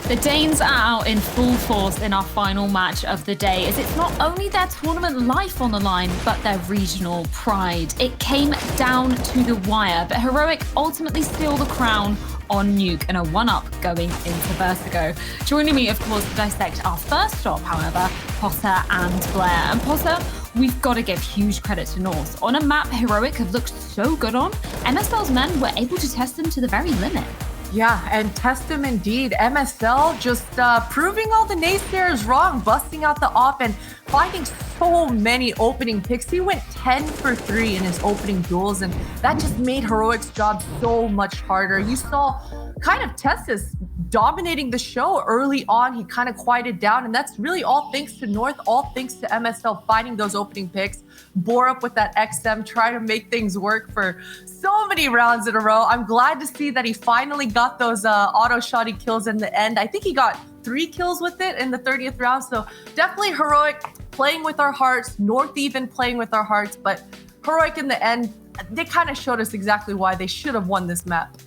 The Danes are out in full force in our final match of the day, as it's not only their tournament life on the line, but their regional pride. It came down to the wire, but Heroic ultimately steal the crown on Nuke and a 1-up going into Vertigo. Joining me, of course, to dissect our first stop, however, Potter and Blair. And Potter, we've got to give huge credit to North. On a map Heroic have looked so good on, MSL's men were able to test them to the very limit. Yeah, and test them indeed. MSL just proving all the naysayers wrong, busting out the off and finding so many opening picks. He went 10 for 3 in his opening duels, and that just made Heroic's job so much harder. You saw kind of Tessus dominating the show early on. He kind of quieted down, and that's really all thanks to North, all thanks to MSL finding those opening picks. Bore up with that XM, trying to make things work for so many rounds in a row. I'm glad to see that he finally got those auto shotty kills in the end. I think he got 3 kills with it in the 30th round. So definitely Heroic playing with our hearts, North even playing with our hearts, but Heroic in the end, they kind of showed us exactly why they should have won this map.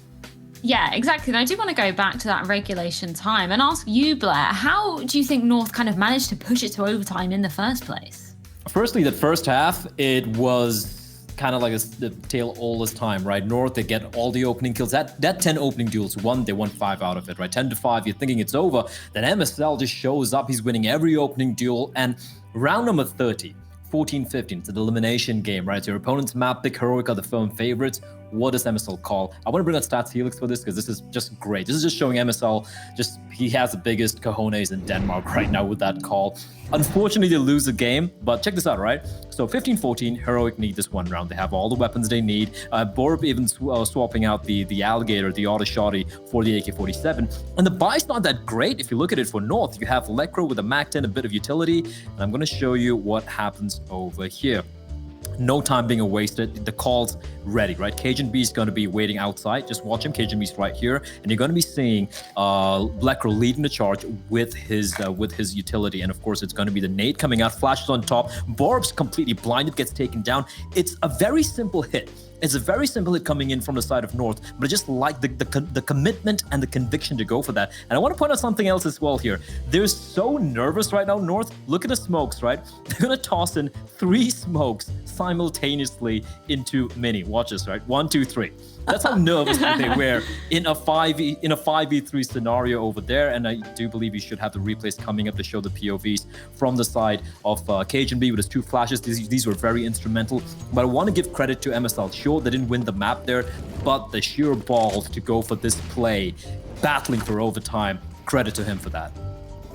Yeah, exactly. And I do want to go back to that regulation time and ask you, Blair, how do you think North kind of managed to push it to overtime in the first place? Firstly, that first half, it was kind of like the tale all this time, right? North, they get all the opening kills. That 10 opening duels, they won 5 out of it, right? 10-5, you're thinking it's over. Then MSL just shows up. He's winning every opening duel. And round number 30, 14-15, it's an elimination game, right? So your opponent's map pick, Heroic are the firm favorites. What does MSL call? I want to bring out Stats Helix for this because this is just great. This is just showing MSL, he has the biggest cojones in Denmark right now with that call. Unfortunately, they lose the game, but check this out, right? So 15-14, Heroic need this one round. They have all the weapons they need. Borb even swapping out the Alligator, the auto shotty for the AK-47. And the buy's not that great if you look at it for North. You have Lecro with a MAC-10, a bit of utility, and I'm going to show you what happens over here. No time being wasted. The call's ready, right? Cajun B's going to be waiting outside. Just watch him. Cajun B's right here, and you're going to be seeing Blackro leading the charge with his utility, and of course it's going to be the nade coming out. Flashes on top. Borb's completely blinded, gets taken down. It's a very simple hit. It's a very simple hit coming in from the side of North, but I just like the commitment and the conviction to go for that. And I want to point out something else as well here. They're so nervous right now, North. Look at the smokes, right? They're going to toss in 3 smokes simultaneously into Mini. Watch this, right? 1, 2, 3. That's how nervous they were in a 5v3 scenario over there. And I do believe you should have the replays coming up to show the POVs from the side of Cajun B with his 2 flashes. These were very instrumental. But I want to give credit to MSL. Sure, they didn't win the map there, but the sheer balls to go for this play, battling for overtime, credit to him for that.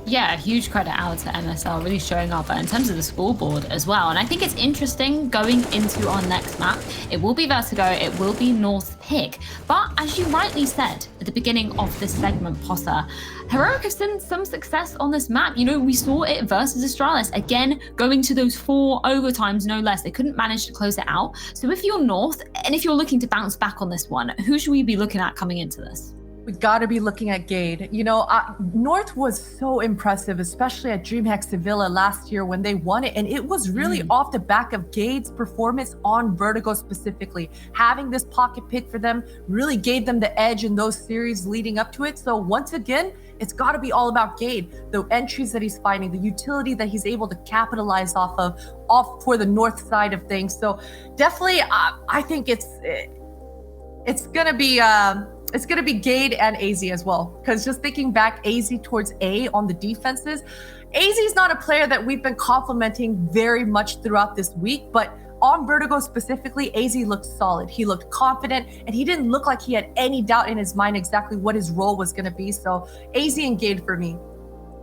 Yeah, huge credit out to MSL really showing up in terms of the scoreboard as well. And I think it's interesting going into our next map. It will be Vertigo, it will be North's pick. But as you rightly said at the beginning of this segment, Potter, Heroic have seen some success on this map. You know, we saw it versus Astralis. Again, going to those 4 overtimes, no less. They couldn't manage to close it out. So if you're North, and if you're looking to bounce back on this one, who should we be looking at coming into this? We got to be looking at Gade. You know, North was so impressive, especially at DreamHack Sevilla last year when they won it. And it was really off the back of Gade's performance on Vertigo specifically. Having this pocket pick for them really gave them the edge in those series leading up to it. So once again, it's got to be all about Gade. The entries that he's finding, the utility that he's able to capitalize off for the North side of things. So definitely, I think it's going to be... It's going to be Gade and AZ as well. Because just thinking back, AZ towards A on the defenses, AZ is not a player that we've been complimenting very much throughout this week. But on Vertigo specifically, AZ looked solid. He looked confident, and he didn't look like he had any doubt in his mind exactly what his role was going to be. So AZ and Gade for me.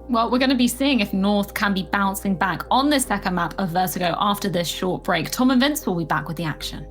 Well, we're going to be seeing if North can be bouncing back on this second map of Vertigo after this short break. Tom and Vince will be back with the action.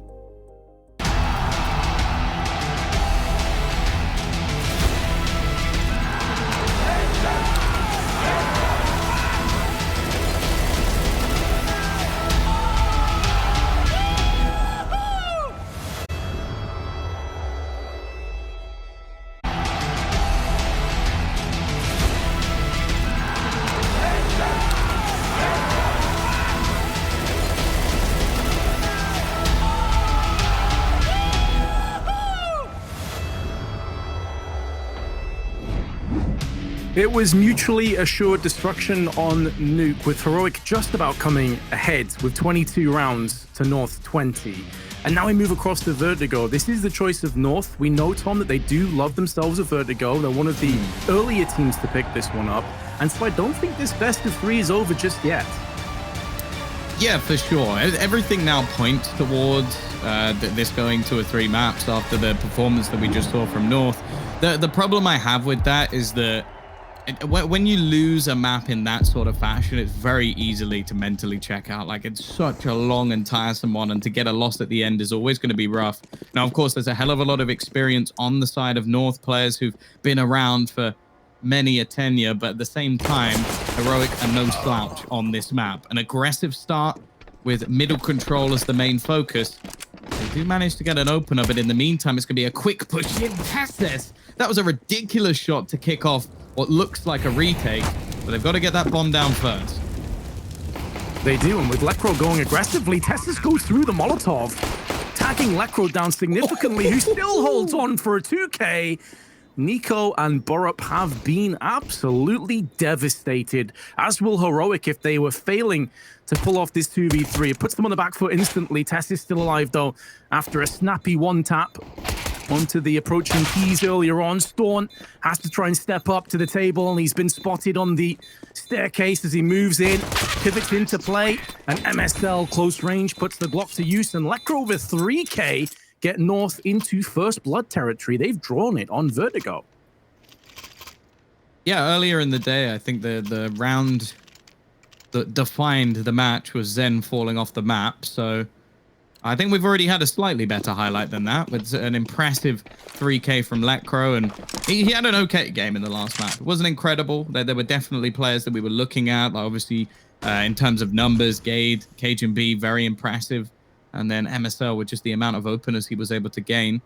It was mutually assured destruction on Nuke, with Heroic just about coming ahead with 22 rounds to North 20. And now we move across to Vertigo. This is the choice of North. We know, Tom, that they do love themselves a Vertigo. They're one of the earlier teams to pick this one up. And so I don't think this best of 3 is over just yet. Yeah, for sure. Everything now points towards this going to a 3 maps after the performance that we just saw from North. The problem I have with that is that when you lose a map in that sort of fashion, it's very easily to mentally check out. Like, it's such a long and tiresome one, and to get a loss at the end is always going to be rough. Now, of course, there's a hell of a lot of experience on the side of North players who've been around for many a tenure, but at the same time, Heroic are no slouch on this map. An aggressive start with middle control as the main focus. They do manage to get an opener, but in the meantime, it's going to be a quick push in. Testis! That was a ridiculous shot to kick off what looks like a retake, but they've got to get that bomb down first. They do, and with Lekro going aggressively, Testis goes through the Molotov, tagging Lekro down significantly, who still holds on for a 2K. Nico and Borup have been absolutely devastated, as will Heroic if they were failing to pull off this 2v3. It puts them on the back foot instantly. Testis still alive, though, after a snappy one-tap onto the approaching keys earlier on. Storn has to try and step up to the table, and he's been spotted on the staircase as he moves in, pivots into play, and MSL close range puts the Glock to use, and Lekro with 3K get North into first blood territory. They've drawn it on Vertigo. Yeah, earlier in the day, I think the round that defined the match was Zen falling off the map, so I think we've already had a slightly better highlight than that, with an impressive 3K from Lekro, and he had an okay game in the last match. It wasn't incredible. There were definitely players that we were looking at, like obviously in terms of numbers, Gade, Cajun B, very impressive, and then MSL with just the amount of openers he was able to gain.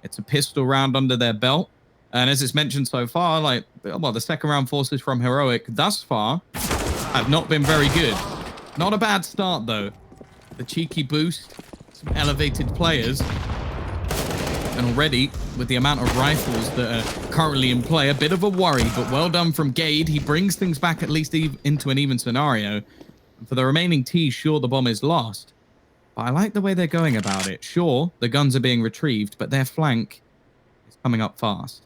It's a pistol round under their belt, and as it's mentioned so far, like, well, the second round forces from Heroic thus far have not been very good. Not a bad start, though. The cheeky boost, some elevated players, and already with the amount of rifles that are currently in play, a bit of a worry, but well done from Gade. He brings things back at least into an even scenario. And for the remaining T, sure, the bomb is lost, but I like the way they're going about it. Sure, the guns are being retrieved, but their flank is coming up fast.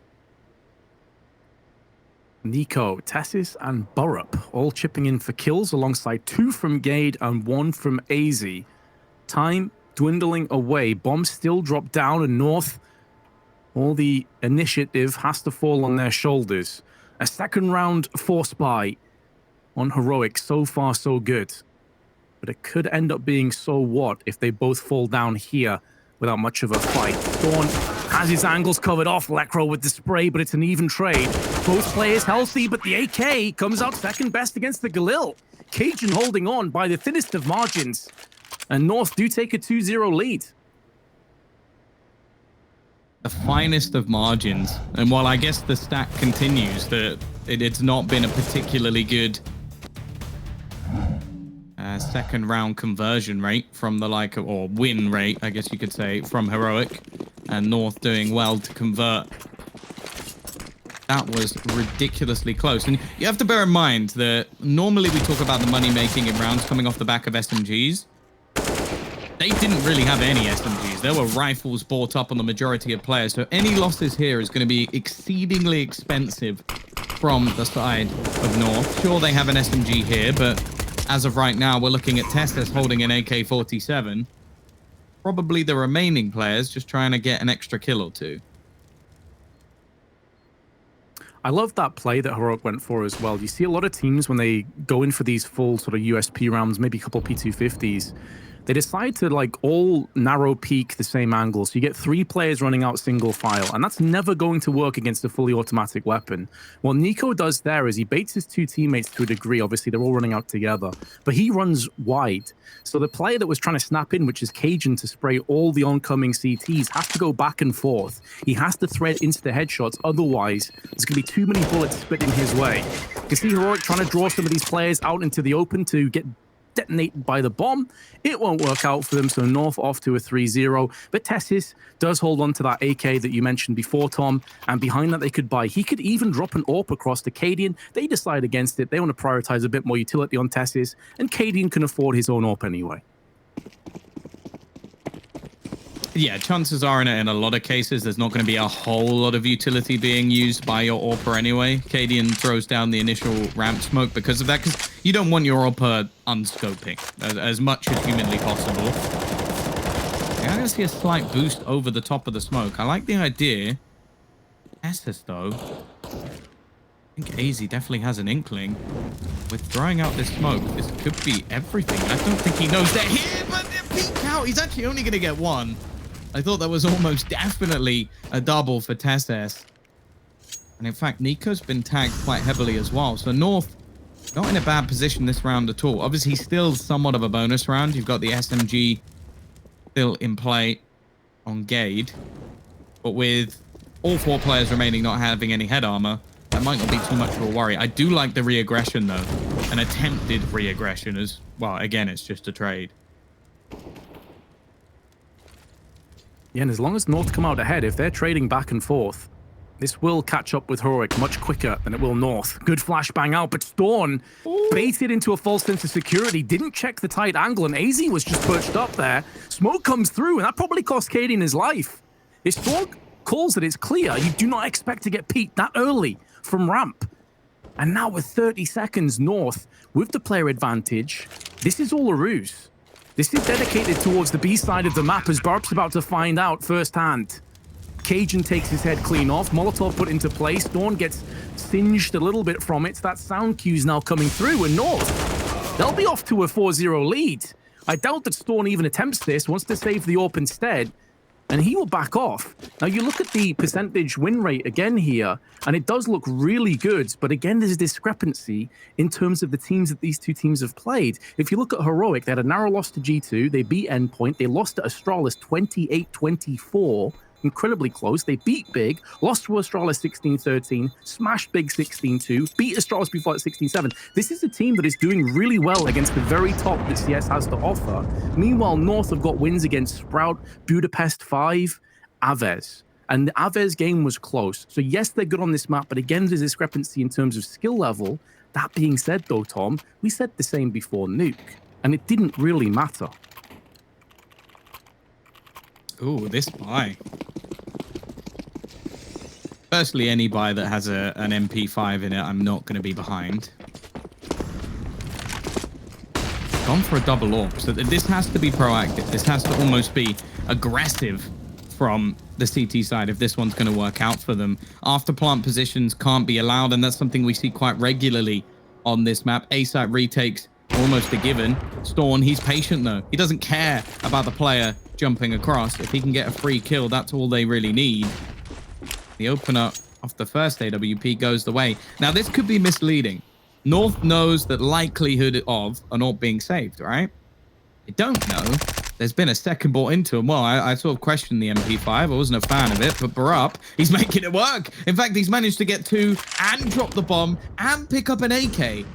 Nico, Tessis, and Borup all chipping in for kills alongside 2 from Gade and 1 from AZ. Time dwindling away. Bombs still drop down, and North, all the initiative has to fall on their shoulders. A second round force buy on Heroic. So far, so good. But it could end up being so what if they both fall down here without much of a fight. Storn has his angles covered off. Lekro with the spray, but it's an even trade. Both players healthy, but the AK comes out second best against the Galil. Cajun holding on by the thinnest of margins. And North do take a 2-0 lead. The finest of margins. And while I guess the stat continues that it's not been a particularly good second round conversion rate from the like, or win rate, I guess you could say, from Heroic, and North doing well to convert. That was ridiculously close. And you have to bear in mind that normally we talk about the money making in rounds coming off the back of SMGs. They didn't really have any SMGs. There were rifles bought up on the majority of players. So any losses here is going to be exceedingly expensive from the side of North. Sure, they have an SMG here, but as of right now, we're looking at Testis holding an AK-47. Probably the remaining players just trying to get an extra kill or two. I love that play that Heroic went for as well. You see a lot of teams when they go in for these full sort of USP rounds, maybe a couple P250s, they decide to like all narrow peak the same angle. So you get 3 players running out single file, and that's never going to work against a fully automatic weapon. What Nico does there is he baits his 2 teammates to a degree. Obviously, they're all running out together, but he runs wide. So the player that was trying to snap in, which is Cajun to spray all the oncoming CTs, has to go back and forth. He has to thread into the headshots. Otherwise, there's going to be too many bullets spitting his way. You can see Heroic trying to draw some of these players out into the open to get detonated by the bomb. It won't work out for them, so North off to a 3-0. But Tessis does hold on to that AK that you mentioned before, Tom, and behind that they could buy. He could even drop an AWP across to Cadian. They decide against it. They want to prioritize a bit more utility on Tessis, and Cadian can afford his own AWP anyway. Yeah, chances are in a lot of cases, there's not going to be a whole lot of utility being used by your AWPer anyway. Cadian throws down the initial ramp smoke because of that, because you don't want your AWPer unscoping as much as humanly possible. Yeah, I'm going to see a slight boost over the top of the smoke. I like the idea. Estes, though, I think AZ definitely has an inkling. With throwing out this smoke, this could be everything. I don't think he knows they're here, but peek out. He's actually only going to get one. I thought that was almost definitely a double for Tesses. And in fact, Nico's been tagged quite heavily as well. So North, not in a bad position this round at all. Obviously, still somewhat of a bonus round. You've got the SMG still in play on Gade. But with all 4 players remaining not having any head armor, that might not be too much of a worry. I do like the re-aggression, though. An attempted re-aggression as, well, again, it's just a trade. Yeah, and as long as North come out ahead, if they're trading back and forth, this will catch up with Heroic much quicker than it will North. Good flashbang out, but Storm baited into a false sense of security, didn't check the tight angle, and AZ was just perched up there. Smoke comes through, and that probably cost Cadian his life. If Storm calls that it's clear, you do not expect to get peeked that early from ramp. And now with 30 seconds, North, with the player advantage, this is all a ruse. This is dedicated towards the B side of the map, as Barb's about to find out firsthand. Cajun takes his head clean off. Molotov put into place. Dawn gets singed a little bit from it. That sound cue's now coming through, and North, they'll be off to a 4-0 lead. I doubt that Storm even attempts this, wants to save the AWP instead, and he will back off. Now, you look at the percentage win rate again here, and it does look really good, but again, there's a discrepancy in terms of the teams that these two teams have played. If you look at Heroic, they had a narrow loss to G2, they beat Endpoint, they lost to Astralis 28-24, incredibly close. They beat Big, lost to Astralis 16-13, smashed Big 16-2, beat Astralis before at 16-7. This is a team that is doing really well against the very top that CS has to offer. Meanwhile, North have got wins against Sprout, Budapest 5, Aves. And the Aves game was close. So yes, they're good on this map, but again, there's a discrepancy in terms of skill level. That being said though, Tom, we said the same before Nuke, and it didn't really matter. Ooh, this buy. Firstly, any buy that has an MP5 in it, I'm not going to be behind. Gone for a double AWP. So this has to be proactive. This has to almost be aggressive from the CT side if this one's going to work out for them. After plant positions can't be allowed, and that's something we see quite regularly on this map. A-site retakes almost a given. Storm, he's patient though. He doesn't care about the player jumping across. If he can get a free kill, that's all they really need. The opener off the first AWP goes the way. Now, this could be misleading. North knows the likelihood of an AWP being saved, right? They don't know there's been a second bought into him. Well, I sort of questioned the MP5. I wasn't a fan of it, but Barup, he's making it work. In fact, he's managed to get 2 and drop the bomb and pick up an AK.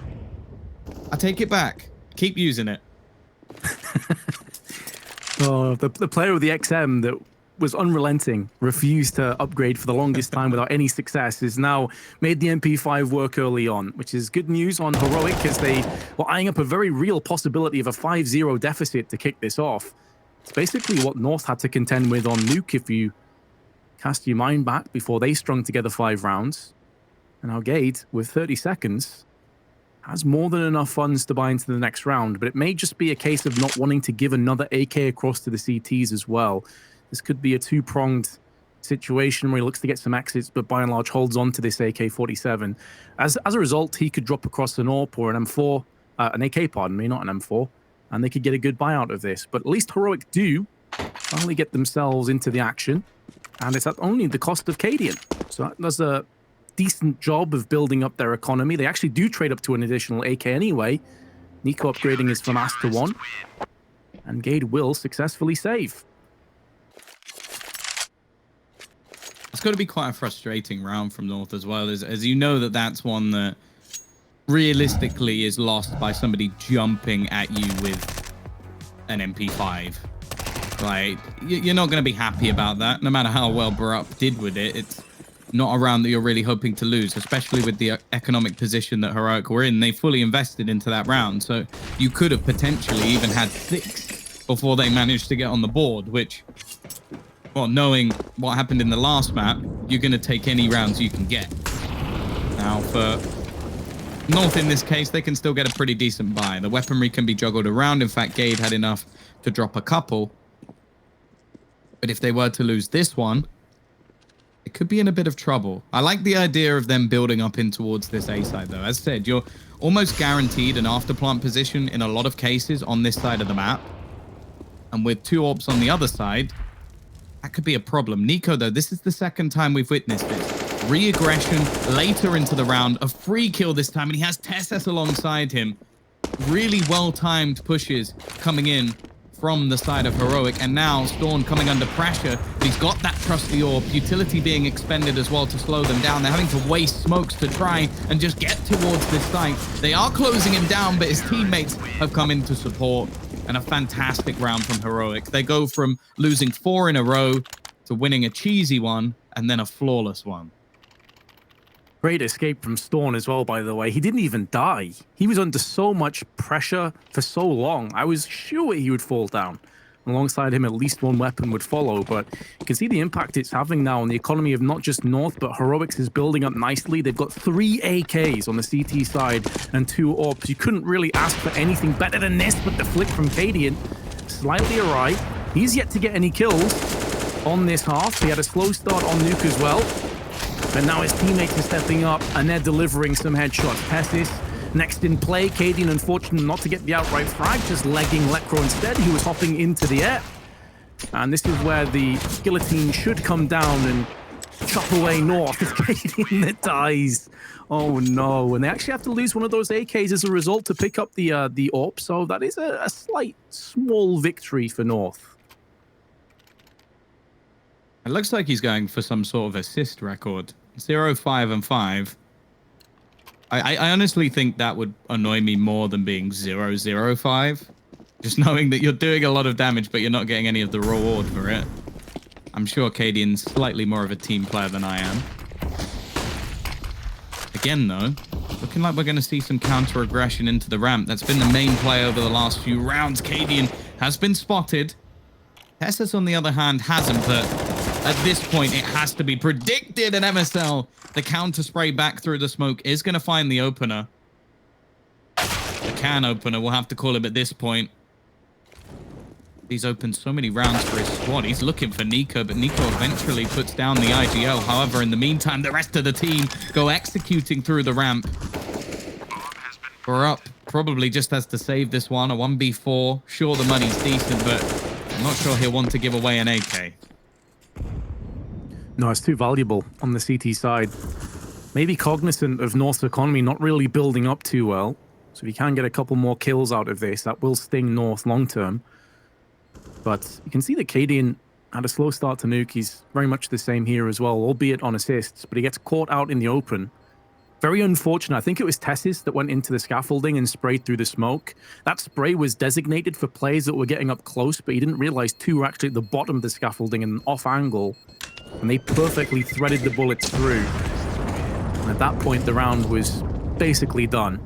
I take it back. Keep using it. Oh, the player with the XM that was unrelenting, refused to upgrade for the longest time without any success, is now made the MP5 work early on, which is good news on Heroic, as they were eyeing up a very real possibility of a 5-0 deficit to kick this off. It's basically what North had to contend with on Nuke, if you cast your mind back before they strung together 5 rounds. And now Gade, with 30 seconds, has more than enough funds to buy into the next round, but it may just be a case of not wanting to give another AK across to the CTs as well. This could be a 2-pronged situation where he looks to get some exits, but by and large holds on to this AK-47. As a result, he could drop across an AWP or an M4, an AK, pardon me, not an M4, and they could get a good buy out of this. But at least Heroic do finally get themselves into the action, and it's at only the cost of Cadian. So that does a decent job of building up their economy. They actually do trade up to an additional AK anyway. Nico upgrading his FAMAS to 1, and Gade will successfully save. It's got to be quite a frustrating round from North as well, as you know that's one that realistically is lost by somebody jumping at you with an MP5. Like, you're not going to be happy about that, no matter how well Barup did with it. It's not a round that you're really hoping to lose, especially with the economic position that Heroic were in. They fully invested into that round, so you could have potentially even had 6 before they managed to get on the board, which, well, knowing what happened in the last map, you're going to take any rounds you can get. Now, for North in this case, they can still get a pretty decent buy. The weaponry can be juggled around. In fact, Gade had enough to drop a couple. But if they were to lose this one, it could be in a bit of trouble. I like the idea of them building up in towards this A side, though. As said, you're almost guaranteed an afterplant position in a lot of cases on this side of the map. And with 2 AWPs on the other side, that could be a problem. Nico, though, this is the second time we've witnessed this. Re-aggression later into the round, a free kill this time, and he has Tessus alongside him. Really well-timed pushes coming in from the side of Heroic, and now Storm coming under pressure, but he's got that trusty orb, utility being expended as well to slow them down. They're having to waste smokes to try and just get towards this site. They are closing him down, but his teammates have come in to support, and a fantastic round from Heroic. They go from losing 4 in a row to winning a cheesy one and then a flawless one. Great escape from Storm as well, by the way. He didn't even die. He was under so much pressure for so long. I was sure he would fall down. Alongside him, at least one weapon would follow, but you can see the impact it's having now on the economy of not just North, but Heroics is building up nicely. They've got 3 AKs on the CT side and 2 AWPs. You couldn't really ask for anything better than this, but the flick from Cadian, slightly awry. He's yet to get any kills on this half. He had a slow start on Nuke as well. But now his teammates are stepping up and they're delivering some headshots. Tessus next in play. Cadian, unfortunate not to get the outright frag, just legging Lecro instead. He was hopping into the air. And this is where the guillotine should come down and chop away North. It's Cadian that dies. Oh no. And they actually have to lose one of those AKs as a result to pick up the AWP. So that is a slight, small victory for North. It looks like he's going for some sort of assist record. 0, 5, and 5. I honestly think that would annoy me more than being 0, 0, 5. Just knowing that you're doing a lot of damage, but you're not getting any of the reward for it. I'm sure Cadian's slightly more of a team player than I am. Again, though, looking like we're going to see some counter-aggression into the ramp. That's been the main play over the last few rounds. Cadian has been spotted. Tessus, on the other hand, hasn't, but at this point, it has to be predicted. And MSL, the counter spray back through the smoke, is going to find the opener. The can opener, we'll have to call him at this point. He's opened so many rounds for his squad. He's looking for Nico, but Nico eventually puts down the IGO. However, in the meantime, the rest of the team go executing through the ramp. Barup probably just has to save this one. A 1v4. Sure, the money's decent, but I'm not sure he'll want to give away an AK. No, it's too valuable on the CT side. Maybe cognizant of North's economy not really building up too well. So if you can get a couple more kills out of this, that will sting North long term. But you can see that Cadian had a slow start to Nuke. He's very much the same here as well, albeit on assists, but he gets caught out in the open. Very unfortunate. I think it was Tessus that went into the scaffolding and sprayed through the smoke. That spray was designated for players that were getting up close, but he didn't realize 2 were actually at the bottom of the scaffolding and off angle. And they perfectly threaded the bullets through. And at that point, the round was basically done.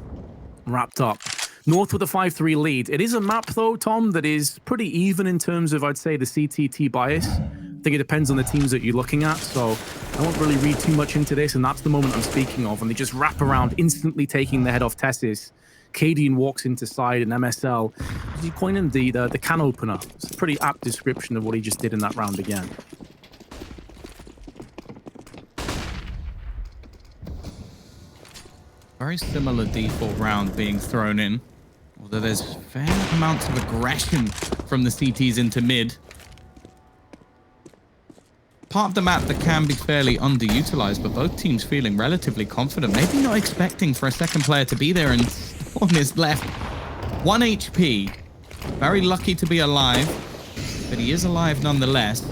Wrapped up. North with a 5-3 lead. It is a map, though, Tom, that is pretty even in terms of, I'd say, the CTT bias. I think it depends on the teams that you're looking at, so I won't really read too much into this, and that's the moment I'm speaking of. And they just wrap around, instantly taking the head off Tessus. Cadian walks into side, and MSL, you coin him the can opener. It's a pretty apt description of what he just did in that round again. Very similar default round being thrown in, although there's fair amounts of aggression from the CTs into mid. Part of the map that can be fairly underutilized, but both teams feeling relatively confident. Maybe not expecting for a second player to be there, and Storm is left 1 HP. Very lucky to be alive, but he is alive nonetheless.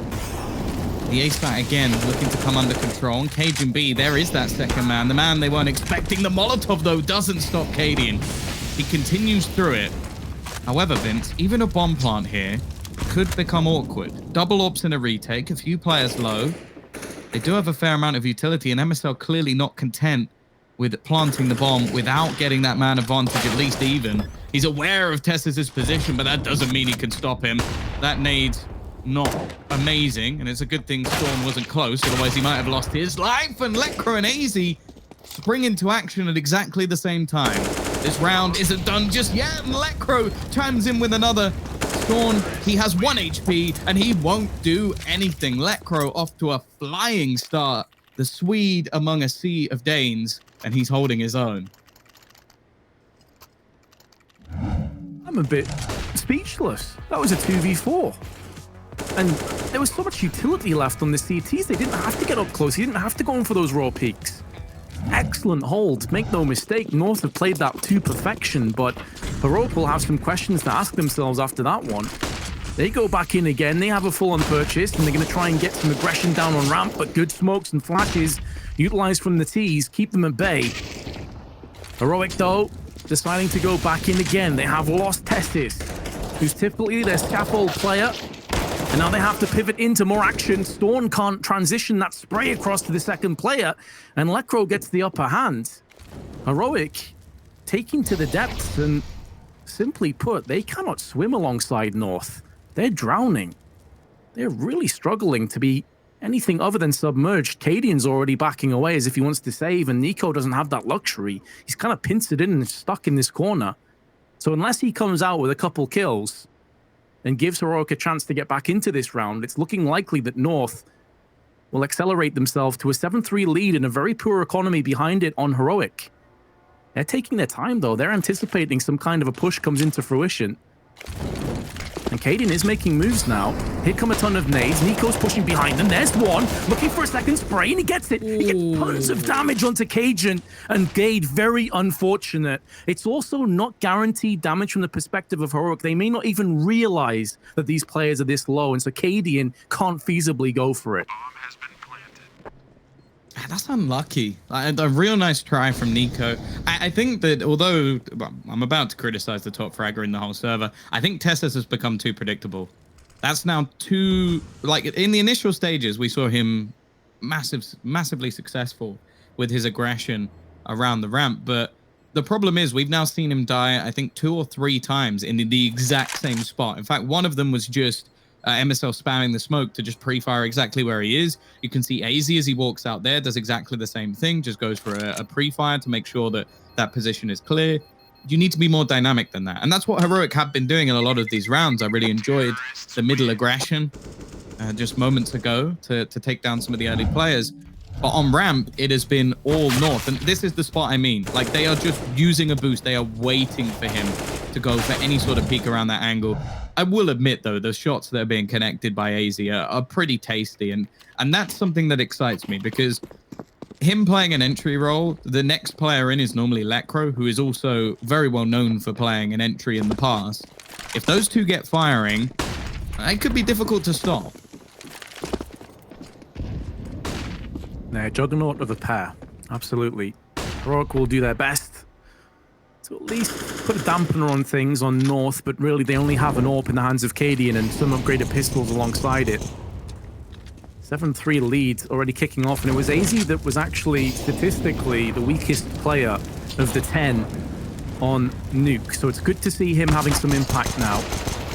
The A-Stat again looking to come under control. And Cajun B, there is that second man. The man they weren't expecting. The Molotov, though, doesn't stop Cadian. He continues through it. However, Vince, even a bomb plant here could become awkward. Double orbs in a retake, a few players low. They do have a fair amount of utility, and MSL clearly not content with planting the bomb without getting that man advantage at least even. He's aware of Tessus' position, but that doesn't mean he can stop him. That nade's not amazing, and it's a good thing Storm wasn't close, otherwise he might have lost his life. And Lekro and AZ spring into action at exactly the same time. This round isn't done just yet, and Lekro chimes in with another. Storm, he has 1 HP, and he won't do anything. Lekro off to a flying start. The Swede among a sea of Danes, and he's holding his own. I'm a bit speechless. That was a 2v4. And there was so much utility left on the CTs. They didn't have to get up close. He didn't have to go in for those raw peaks. Excellent hold. Make no mistake, North have played that to perfection, but Heroic will have some questions to ask themselves after that one. They go back in again. They have a full-on purchase, and they're going to try and get some aggression down on ramp, but good smokes and flashes utilized from the T's keep them at bay. Heroic, though, deciding to go back in again. They have lost Testis, who's typically their scaffold player, and now they have to pivot into more action. Storm can't transition that spray across to the second player, and Lekro gets the upper hand. Heroic taking to the depths, and simply put, they cannot swim alongside North. They're drowning. They're really struggling to be anything other than submerged. Cadian's already backing away as if he wants to save, and Nico doesn't have that luxury. He's kind of pincered in and stuck in this corner. So unless he comes out with a couple kills and gives Heroic a chance to get back into this round, it's looking likely that North will accelerate themselves to a 7-3 lead and a very poor economy behind it on Heroic. They're taking their time, though. They're anticipating some kind of a push comes into fruition. And Cadian is making moves now. Here come a ton of nades. Nico's pushing behind them. There's one, looking for a second spray, and he gets it. He gets tons of damage onto Cajun. And Gade, very unfortunate. It's also not guaranteed damage from the perspective of Heroic. They may not even realize that these players are this low, and so Cadian can't feasibly go for it. That's unlucky. A real nice try from Nico. I think that although I'm about to criticize the top fragger in the whole server, I think Tessus has become too predictable. That's now too... Like, in the initial stages, we saw him massively successful with his aggression around the ramp, but the problem is we've now seen him die, I think, 2 or 3 times in the exact same spot. In fact, one of them was just MSL spamming the smoke to just pre-fire exactly where he is. You can see AZ as he walks out there, does exactly the same thing, just goes for a pre-fire to make sure that that position is clear. You need to be more dynamic than that. And that's what Heroic have been doing in a lot of these rounds. I really enjoyed the middle aggression just moments ago to take down some of the early players. But on ramp, it has been all North. And this is the spot I mean. Like, they are just using a boost. They are waiting for him to go for any sort of peek around that angle. I will admit, though, the shots that are being connected by AZ are pretty tasty. And that's something that excites me, because him playing an entry role, the next player in is normally Lekro, who is also very well known for playing an entry in the past. If those two get firing, it could be difficult to stop. They're juggernaut of a pair. Absolutely. Heroic will do their best to at least put a dampener on things on North, but really they only have an AWP in the hands of Cadian and some upgraded pistols alongside it. 7-3 lead already kicking off, and it was AZ that was actually statistically the weakest player of the 10 on Nuke. So it's good to see him having some impact now.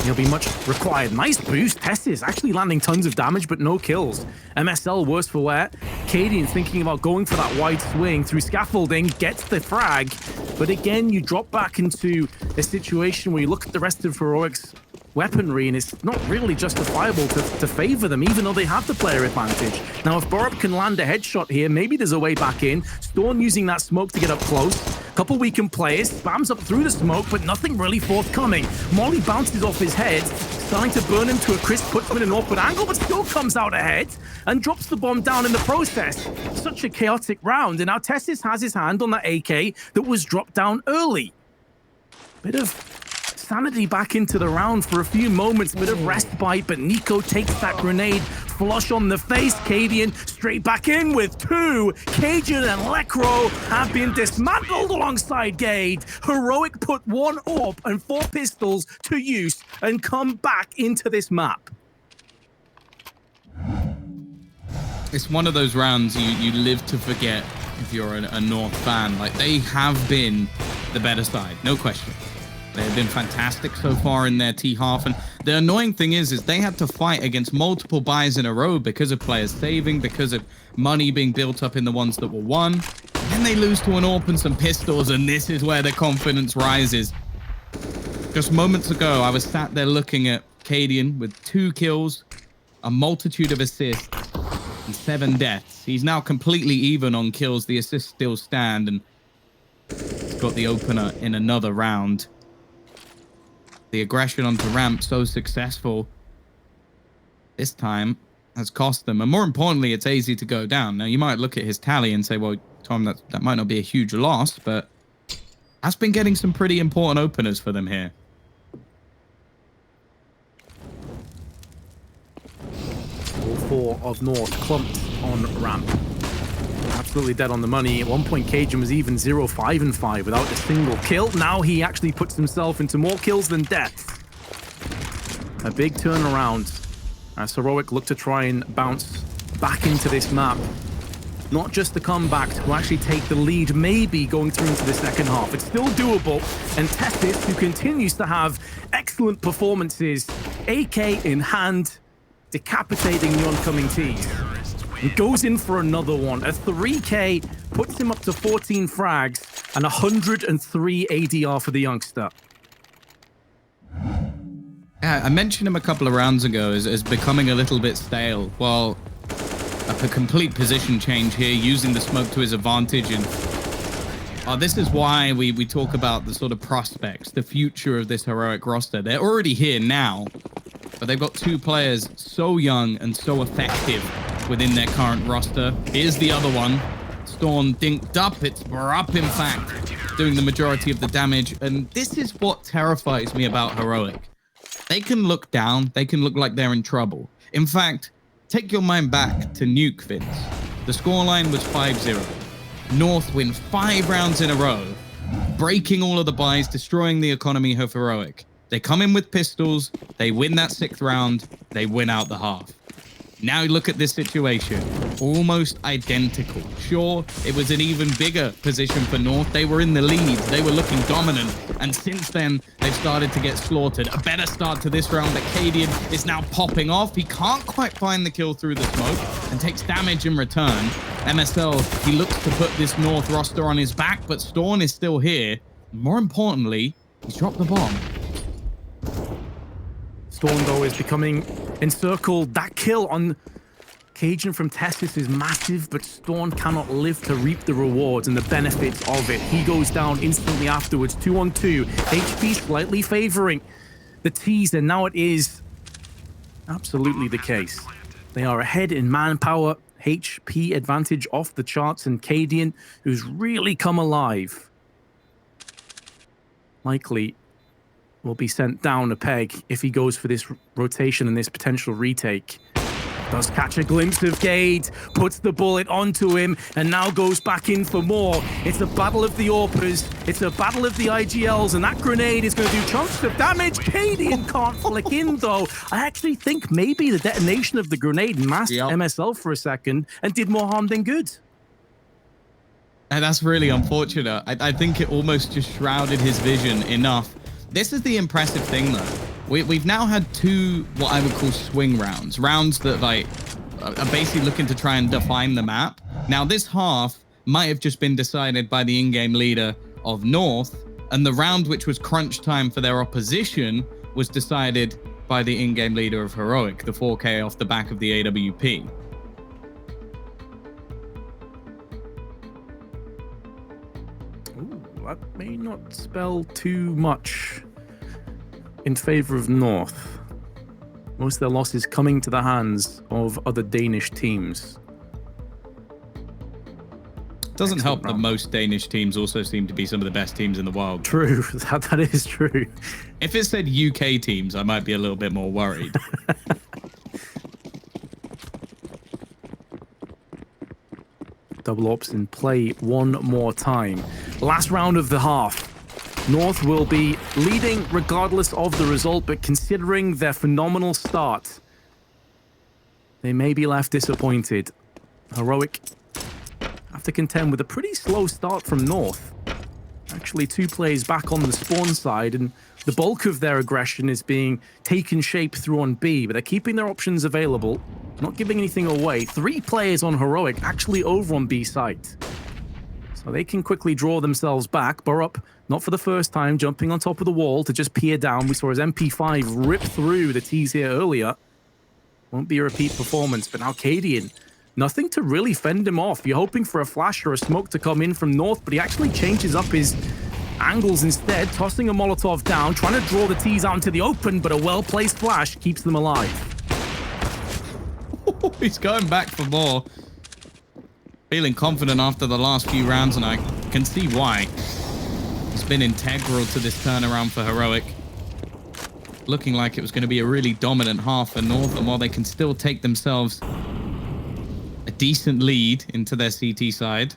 He'll be much required. Nice boost. Tessus actually landing tons of damage, but no kills. MSL worse for wear. Cadian thinking about going for that wide swing through scaffolding, gets the frag. But again, you drop back into a situation where you look at the rest of Heroic's weaponry, and it's not really justifiable to favor them, even though they have the player advantage. Now, if Borup can land a headshot here, maybe there's a way back in. Storm using that smoke to get up close. Couple weakened players, spams up through the smoke, but nothing really forthcoming. Molly bounces off his head, starting to burn him to a crisp, puts him in an awkward angle, but still comes out ahead and drops the bomb down in the process. Such a chaotic round, and now Tessus has his hand on that AK that was dropped down early. Bit of sanity back into the round for a few moments, bit of respite, but Nico takes that grenade flush on the face. Cadian straight back in with 2. Cajun and Lekro have been dismantled alongside Gade. Heroic put 1 AWP and 4 pistols to use and come back into this map. It's one of those rounds you live to forget if you're a North fan. Like, they have been the better side, no question. They have been fantastic so far in their T-half, and the annoying thing is they had to fight against multiple buys in a row because of players saving, because of money being built up in the ones that were won. Then they lose to an AWP and some pistols, and this is where the confidence rises. Just moments ago, I was sat there looking at Cadian with 2 kills, a multitude of assists, and 7 deaths. He's now completely even on kills. The assists still stand, and he's got the opener in another round. The aggression onto ramp, so successful this time, has cost them. And more importantly, it's easy to go down. Now, you might look at his tally and say, well, Tom, that might not be a huge loss, but that's been getting some pretty important openers for them here. All 4 of North clumped on ramp. Absolutely dead on the money. At one point, Cajun was even 0-5-5 without a single kill. Now he actually puts himself into more kills than deaths. A big turnaround as Heroic look to try and bounce back into this map. Not just the comeback, to actually take the lead, maybe going through into the second half. It's still doable, and Testis, who continues to have excellent performances, AK in hand, decapitating the oncoming T's. He goes in for another one. A 3K puts him up to 14 frags and 103 ADR for the youngster. Yeah, I mentioned him a couple of rounds ago as becoming a little bit stale. Well, a complete position change here, using the smoke to his advantage. And this is why we talk about the sort of prospects, the future of this Heroic roster. They're already here now, but they've got 2 players so young and so effective within their current roster. Here's the other one. Storm dinked up. It's Barup, in fact, doing the majority of the damage. And this is what terrifies me about Heroic. They can look down. They can look like they're in trouble. In fact, take your mind back to Nuke, Vince. The scoreline was 5-0. North win 5 rounds in a row, breaking all of the buys, destroying the economy of Heroic. They come in with pistols. They win that 6th round. They win out the half. Now look at this situation. Almost identical. Sure, it was an even bigger position for North. They were in the lead. They were looking dominant. And since then, they've started to get slaughtered. A better start to this round. That Cadian is now popping off. He can't quite find the kill through the smoke and takes damage in return. MSL, he looks to put this North roster on his back, but Storm is still here. More importantly, he's dropped the bomb. Storm, though, is becoming encircled. That kill on Cajun from Testis is massive, but Storm cannot live to reap the rewards and the benefits of it. He goes down instantly afterwards. 2-on-2. HP slightly favoring the T's, and now it is absolutely the case. They are ahead in manpower, HP advantage off the charts, and Cadian, who's really come alive, likely will be sent down a peg if he goes for this rotation and this potential retake. Does catch a glimpse of Gade, puts the bullet onto him, and now goes back in for more. It's a battle of the AWPers, it's a battle of the IGLs, and that grenade is going to do chunks of damage. Cadian can't flick in, though. I actually think maybe the detonation of the grenade masked MSL for a second and did more harm than good. And that's really unfortunate. I think it almost just shrouded his vision enough. This is the impressive thing, though. We've now had 2 what I would call swing rounds. Rounds that like are basically looking to try and define the map. Now, this half might have just been decided by the in-game leader of North, and the round which was crunch time for their opposition was decided by the in-game leader of Heroic, the 4K off the back of the AWP. That may not spell too much in favor of North. Most of their losses coming to the hands of other Danish teams. Doesn't help that most Danish teams also seem to be some of the best teams in the world. True, that is true. If it said UK teams, I might be a little bit more worried. Double ops in play one more time. Last round of the half. North will be leading regardless of the result, but considering their phenomenal start, they may be left disappointed. Heroic have to contend with a pretty slow start from North. Actually, 2 players back on the spawn side, and the bulk of their aggression is being taken shape through on B, but they're keeping their options available, not giving anything away. 3 players on Heroic actually over on B site. So they can quickly draw themselves back. Burrup, not for the first time, jumping on top of the wall to just peer down. We saw his MP5 rip through the T's here earlier. Won't be a repeat performance, but now Cadian, nothing to really fend him off. You're hoping for a flash or a smoke to come in from North, but he actually changes up his angles instead, tossing a Molotov down, trying to draw the T's out into the open, but a well-placed flash keeps them alive. He's going back for more. Feeling confident after the last few rounds, and I can see why. He's been integral to this turnaround for Heroic. Looking like it was going to be a really dominant half for North, and while they can still take themselves a decent lead into their CT side,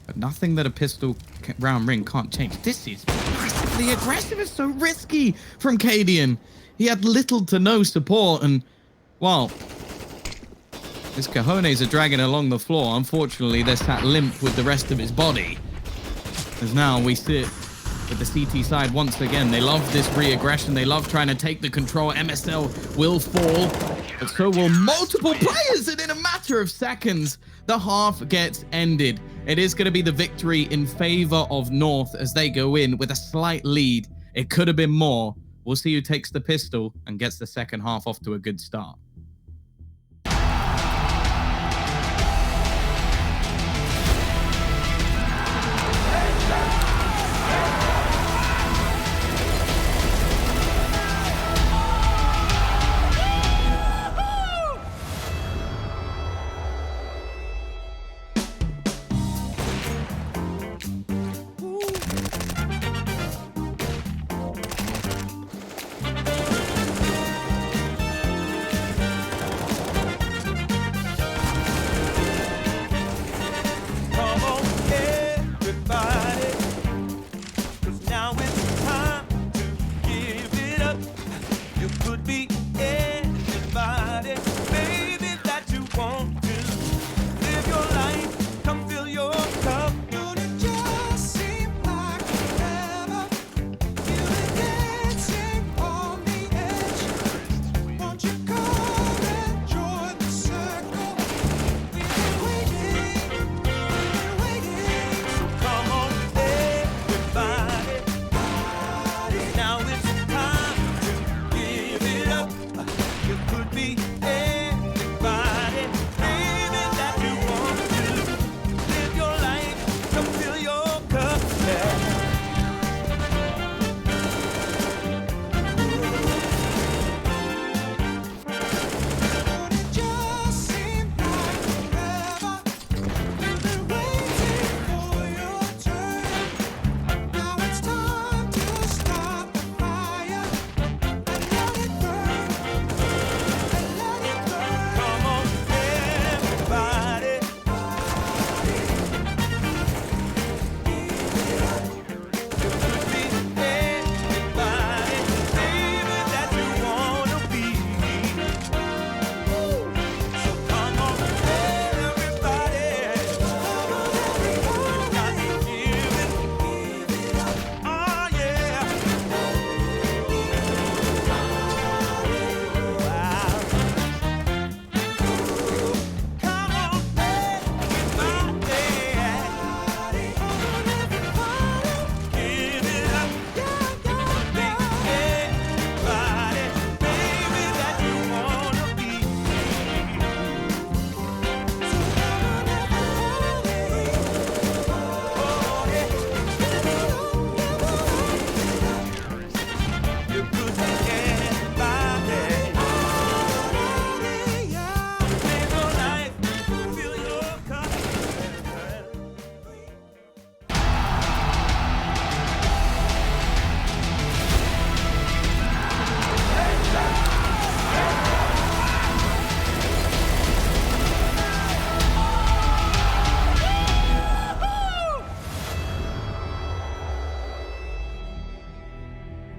but nothing that a pistol round ring can't change. This is massively aggressive. It's so risky from Cadian. He had little to no support, and well, his cojones are dragging along the floor. Unfortunately, they're sat limp with the rest of his body. As now we sit with the CT side once again. They love this re-aggression. They love trying to take the control. MSL will fall, but so will multiple players. And in a matter of seconds, the half gets ended. It is going to be the victory in favor of North as they go in with a slight lead. It could have been more. We'll see who takes the pistol and gets the second half off to a good start.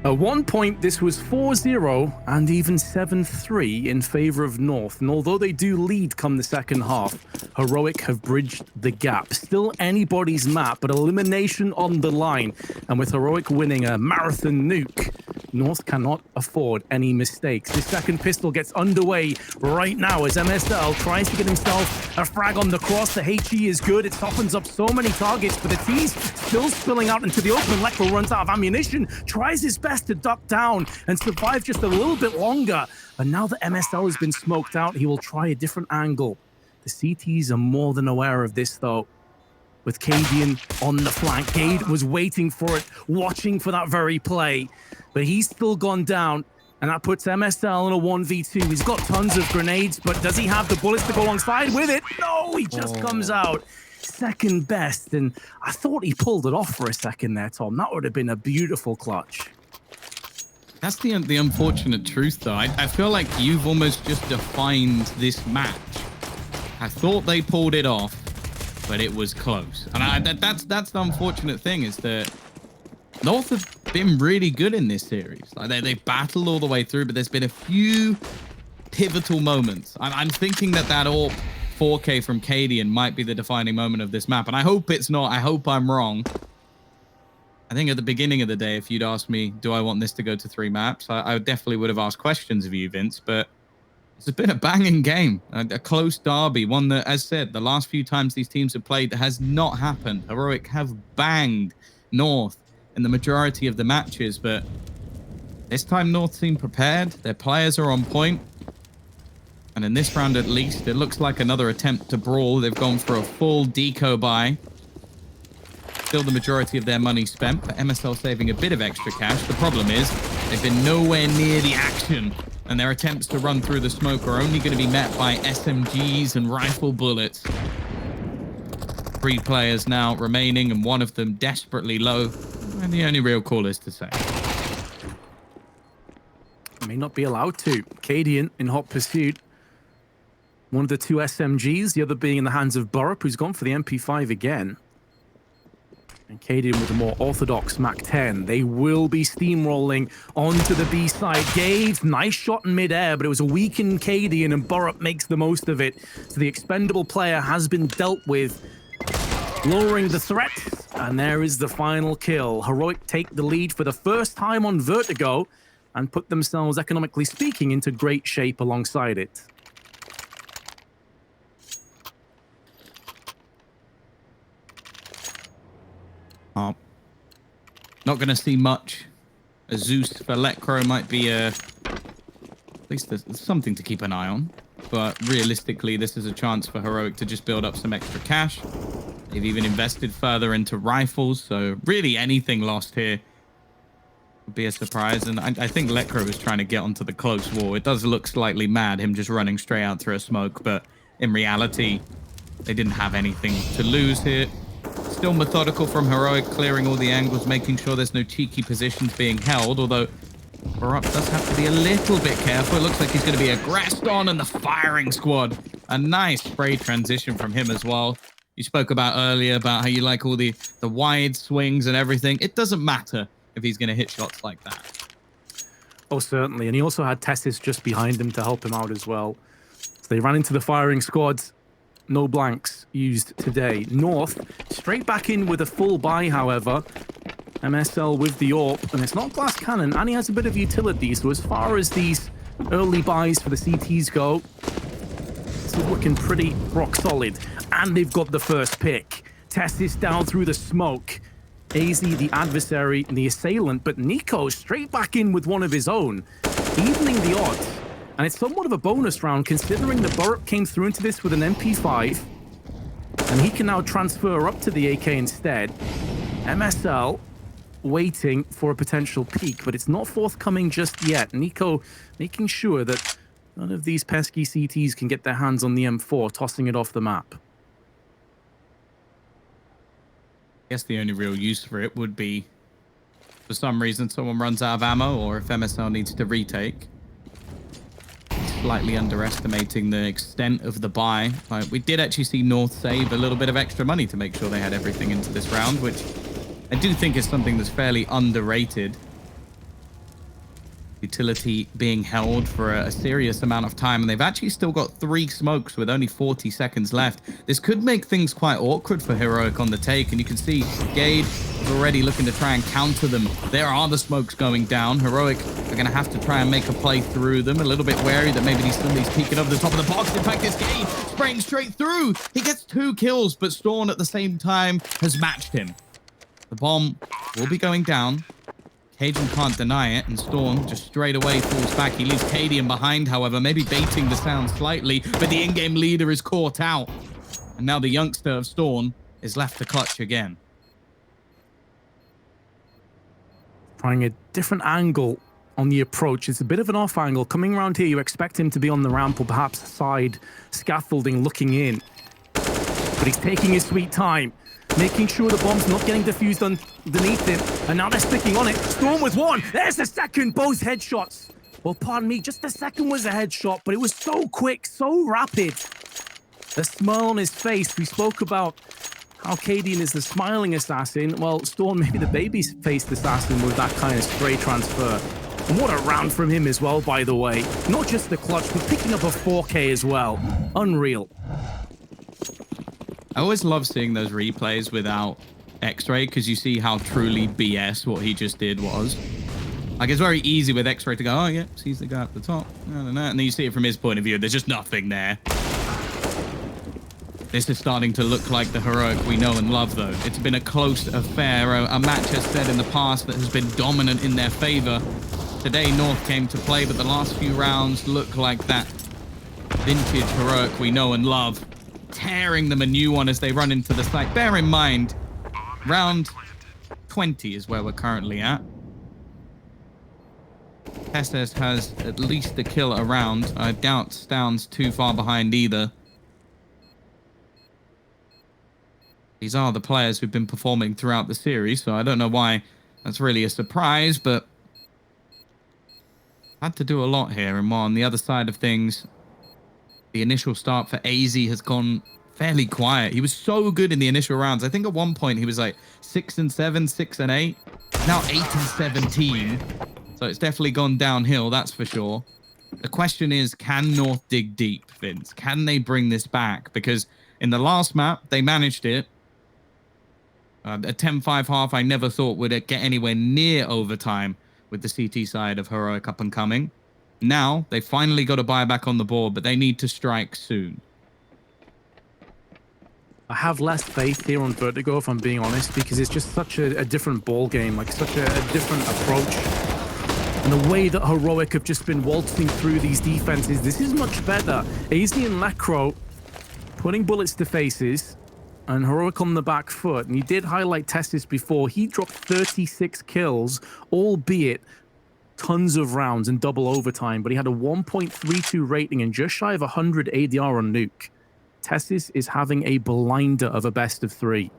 At one point, this was 4-0 and even 7-3 in favor of North. And although they do lead come the second half, Heroic have bridged the gap. Still anybody's map, but elimination on the line. And with Heroic winning a marathon nuke, North cannot afford any mistakes. This second pistol gets underway right now as MSL tries to get himself a frag on the cross. The HE is good. It softens up so many targets, but the T's still spilling out into the open. Lekro runs out of ammunition, tries his best to duck down and survive just a little bit longer. But now that MSL has been smoked out, he will try a different angle. The CTs are more than aware of this, though. With Cadian on the flank, Gade was waiting for it, watching for that very play. But he's still gone down, and that puts MSL in a 1v2. He's got tons of grenades, but does he have the bullets to go alongside with it? No, he just comes out second best. And I thought he pulled it off for a second there, Tom. That would have been a beautiful clutch. That's the unfortunate truth, though. I feel like you've almost just defined this match. I thought they pulled it off, but it was close. And that's the unfortunate thing, is that North have been really good in this series. Like they battled all the way through, but there's been a few pivotal moments. I'm thinking that AWP 4K from Cadian might be the defining moment of this map, and I hope it's not. I hope I'm wrong. I think at the beginning of the day, if you'd asked me, do I want this to go to 3 maps? I definitely would have asked questions of you, Vince, but it's been a banging game, a close derby, one that, as said, the last few times these teams have played, has not happened. Heroic have banged North in the majority of the matches, but this time North seem prepared. Their players are on point. And in this round, at least, it looks like another attempt to brawl. They've gone for a full deco buy. Still the majority of their money spent, but MSL saving a bit of extra cash. The problem is they've been nowhere near the action, and their attempts to run through the smoke are only going to be met by SMGs and rifle bullets. 3 players now remaining, and one of them desperately low, and the only real call is to say. May not be allowed to. Cadian in hot pursuit. One of the 2 SMGs, the other being in the hands of Borup, who's gone for the MP5 again. And Cadian with a more orthodox MAC-10. They will be steamrolling onto the B side. Gade, nice shot in midair, but it was a weakened Cadian, and Borup makes the most of it. So the expendable player has been dealt with, lowering the threat. And there is the final kill. Heroic take the lead for the first time on Vertigo and put themselves, economically speaking, into great shape alongside it. Oh, not going to see much. A Zeus for Lekro might be at least there's something to keep an eye on. But realistically, this is a chance for Heroic to just build up some extra cash. They've even invested further into rifles, so really anything lost here would be a surprise. And I think Lekro is trying to get onto the close wall. It does look slightly mad, him just running straight out through a smoke, but in reality, they didn't have anything to lose here. Still methodical from Heroic, clearing all the angles, making sure there's no cheeky positions being held, although Borup does have to be a little bit careful. It looks like he's going to be aggressed on, and the firing squad. A nice spray transition from him as well. You spoke about earlier about how you like all the wide swings and everything. It doesn't matter if he's going to hit shots like that. Oh, certainly. And he also had Tessis just behind him to help him out as well. So they ran into the firing squads. No blanks used today. North straight back in with a full buy, however. MSL with the AWP, and it's not glass cannon, and he has a bit of utility. So as far as these early buys for the CTs go, it's looking pretty rock solid. And they've got the first pick. Testis down through the smoke. AZ, the adversary, the assailant, but Nico straight back in with one of his own, evening the odds. And it's somewhat of a bonus round, considering that Borup came through into this with an MP5, and he can now transfer up to the AK instead. MSL waiting for a potential peak, but it's not forthcoming just yet. Nico making sure that none of these pesky CTs can get their hands on the M4, tossing it off the map. I guess the only real use for it would be, for some reason, someone runs out of ammo, or if MSL needs to retake. Slightly underestimating the extent of the buy. We did actually see North save a little bit of extra money to make sure they had everything into this round, which I do think is something that's fairly underrated. Utility being held for a serious amount of time, and they've actually still got 3 smokes with only 40 seconds left. This could make things quite awkward for Heroic on the take, and you can see Gade is already looking to try and counter them. There are the smokes going down. Heroic are going to have to try and make a play through them. A little bit wary that maybe somebody's peeking over the top of the box. In fact, it's Gade spraying straight through. He gets 2 kills, but Storm at the same time has matched him. The bomb will be going down. Cadian can't deny it, and Storm just straight away falls back. He leaves Cadian behind, however, maybe baiting the sound slightly, but the in-game leader is caught out. And now the youngster of Storm is left to clutch again. Trying a different angle on the approach. It's a bit of an off angle. Coming around here, you expect him to be on the ramp or perhaps side scaffolding looking in. But he's taking his sweet time, making sure the bomb's not getting diffused underneath him. And now they're sticking on it. Storm with 1. There's the second. Both headshots. Well, pardon me, just the second was a headshot, but it was so quick, so rapid. The smile on his face. We spoke about how Cadian is the smiling assassin. Well, Storm maybe the baby-faced assassin with that kind of spray transfer. And what a round from him as well, by the way. Not just the clutch, but picking up a 4K as well. Unreal. I always love seeing those replays without X-Ray, because you see how truly BS what he just did was. Like, it's very easy with X-Ray to go, oh yeah, sees the guy at the top, and then you see it from his point of view. There's just nothing there. This is starting to look like the Heroic we know and love, though. It's been a close affair, a match, as said in the past, that has been dominant in their favor. Today, North came to play, but the last few rounds look like that vintage Heroic we know and love, tearing them a new one as they run into the site. Bear in mind, round 20 is where we're currently at. Testes has at least a kill a round. I doubt Stown's too far behind either. These are the players who've been performing throughout the series, so I don't know why that's really a surprise, but had to do a lot here. And on the other side of things, the initial start for AZ has gone fairly quiet. He was so good in the initial rounds. I think at one point he was like 6-7, 6-8. Now 8-17. So it's definitely gone downhill, that's for sure. The question is, can North dig deep, Vince? Can they bring this back? Because in the last map, they managed it. A 10-5 half I never thought would get anywhere near overtime with the CT side of Heroic up and coming. Now, they finally got a buyback on the board, but they need to strike soon. I have less faith here on Vertigo, if I'm being honest, because it's just such a different ball game, like such a different approach. And the way that Heroic have just been waltzing through these defenses, this is much better. AZ and Lekro putting bullets to faces, and Heroic on the back foot. And you did highlight Testis before. He dropped 36 kills, albeit tons of rounds and double overtime, but he had a 1.32 rating and just shy of 100 ADR on Nuke. Testis is having a blinder of a best of 3.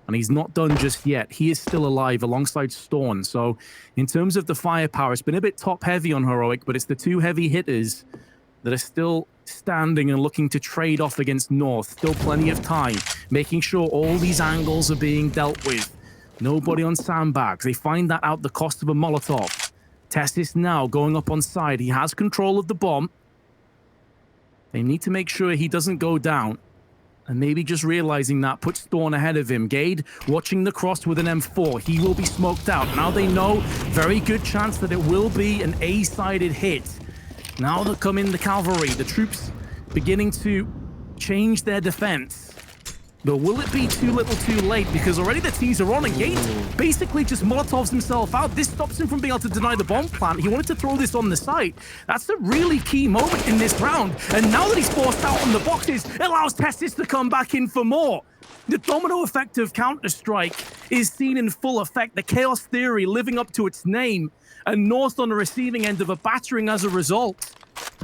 And he's not done just yet. He is still alive alongside Storm. So in terms of the firepower, it's been a bit top heavy on Heroic, but it's the 2 heavy hitters that are still standing and looking to trade off against North. Still plenty of time, making sure all these angles are being dealt with. Nobody on sandbags. They find that out the cost of a Molotov. Testis now going up on side. He has control of the bomb. They need to make sure he doesn't go down. And maybe just realizing that puts Storm ahead of him. Gade watching the cross with an M4. He will be smoked out. Now they know, very good chance that it will be an A-sided hit. Now that come in the cavalry, the troops beginning to change their defense. But will it be too little too late? Because already the T's are on and Gade basically just Molotovs himself out. This stops him from being able to deny the bomb plant. He wanted to throw this on the site. That's a really key moment in this round. And now that he's forced out on the boxes, it allows Testis to come back in for more. The domino effect of Counter-Strike is seen in full effect. The Chaos Theory living up to its name. And North on the receiving end of a battering as a result.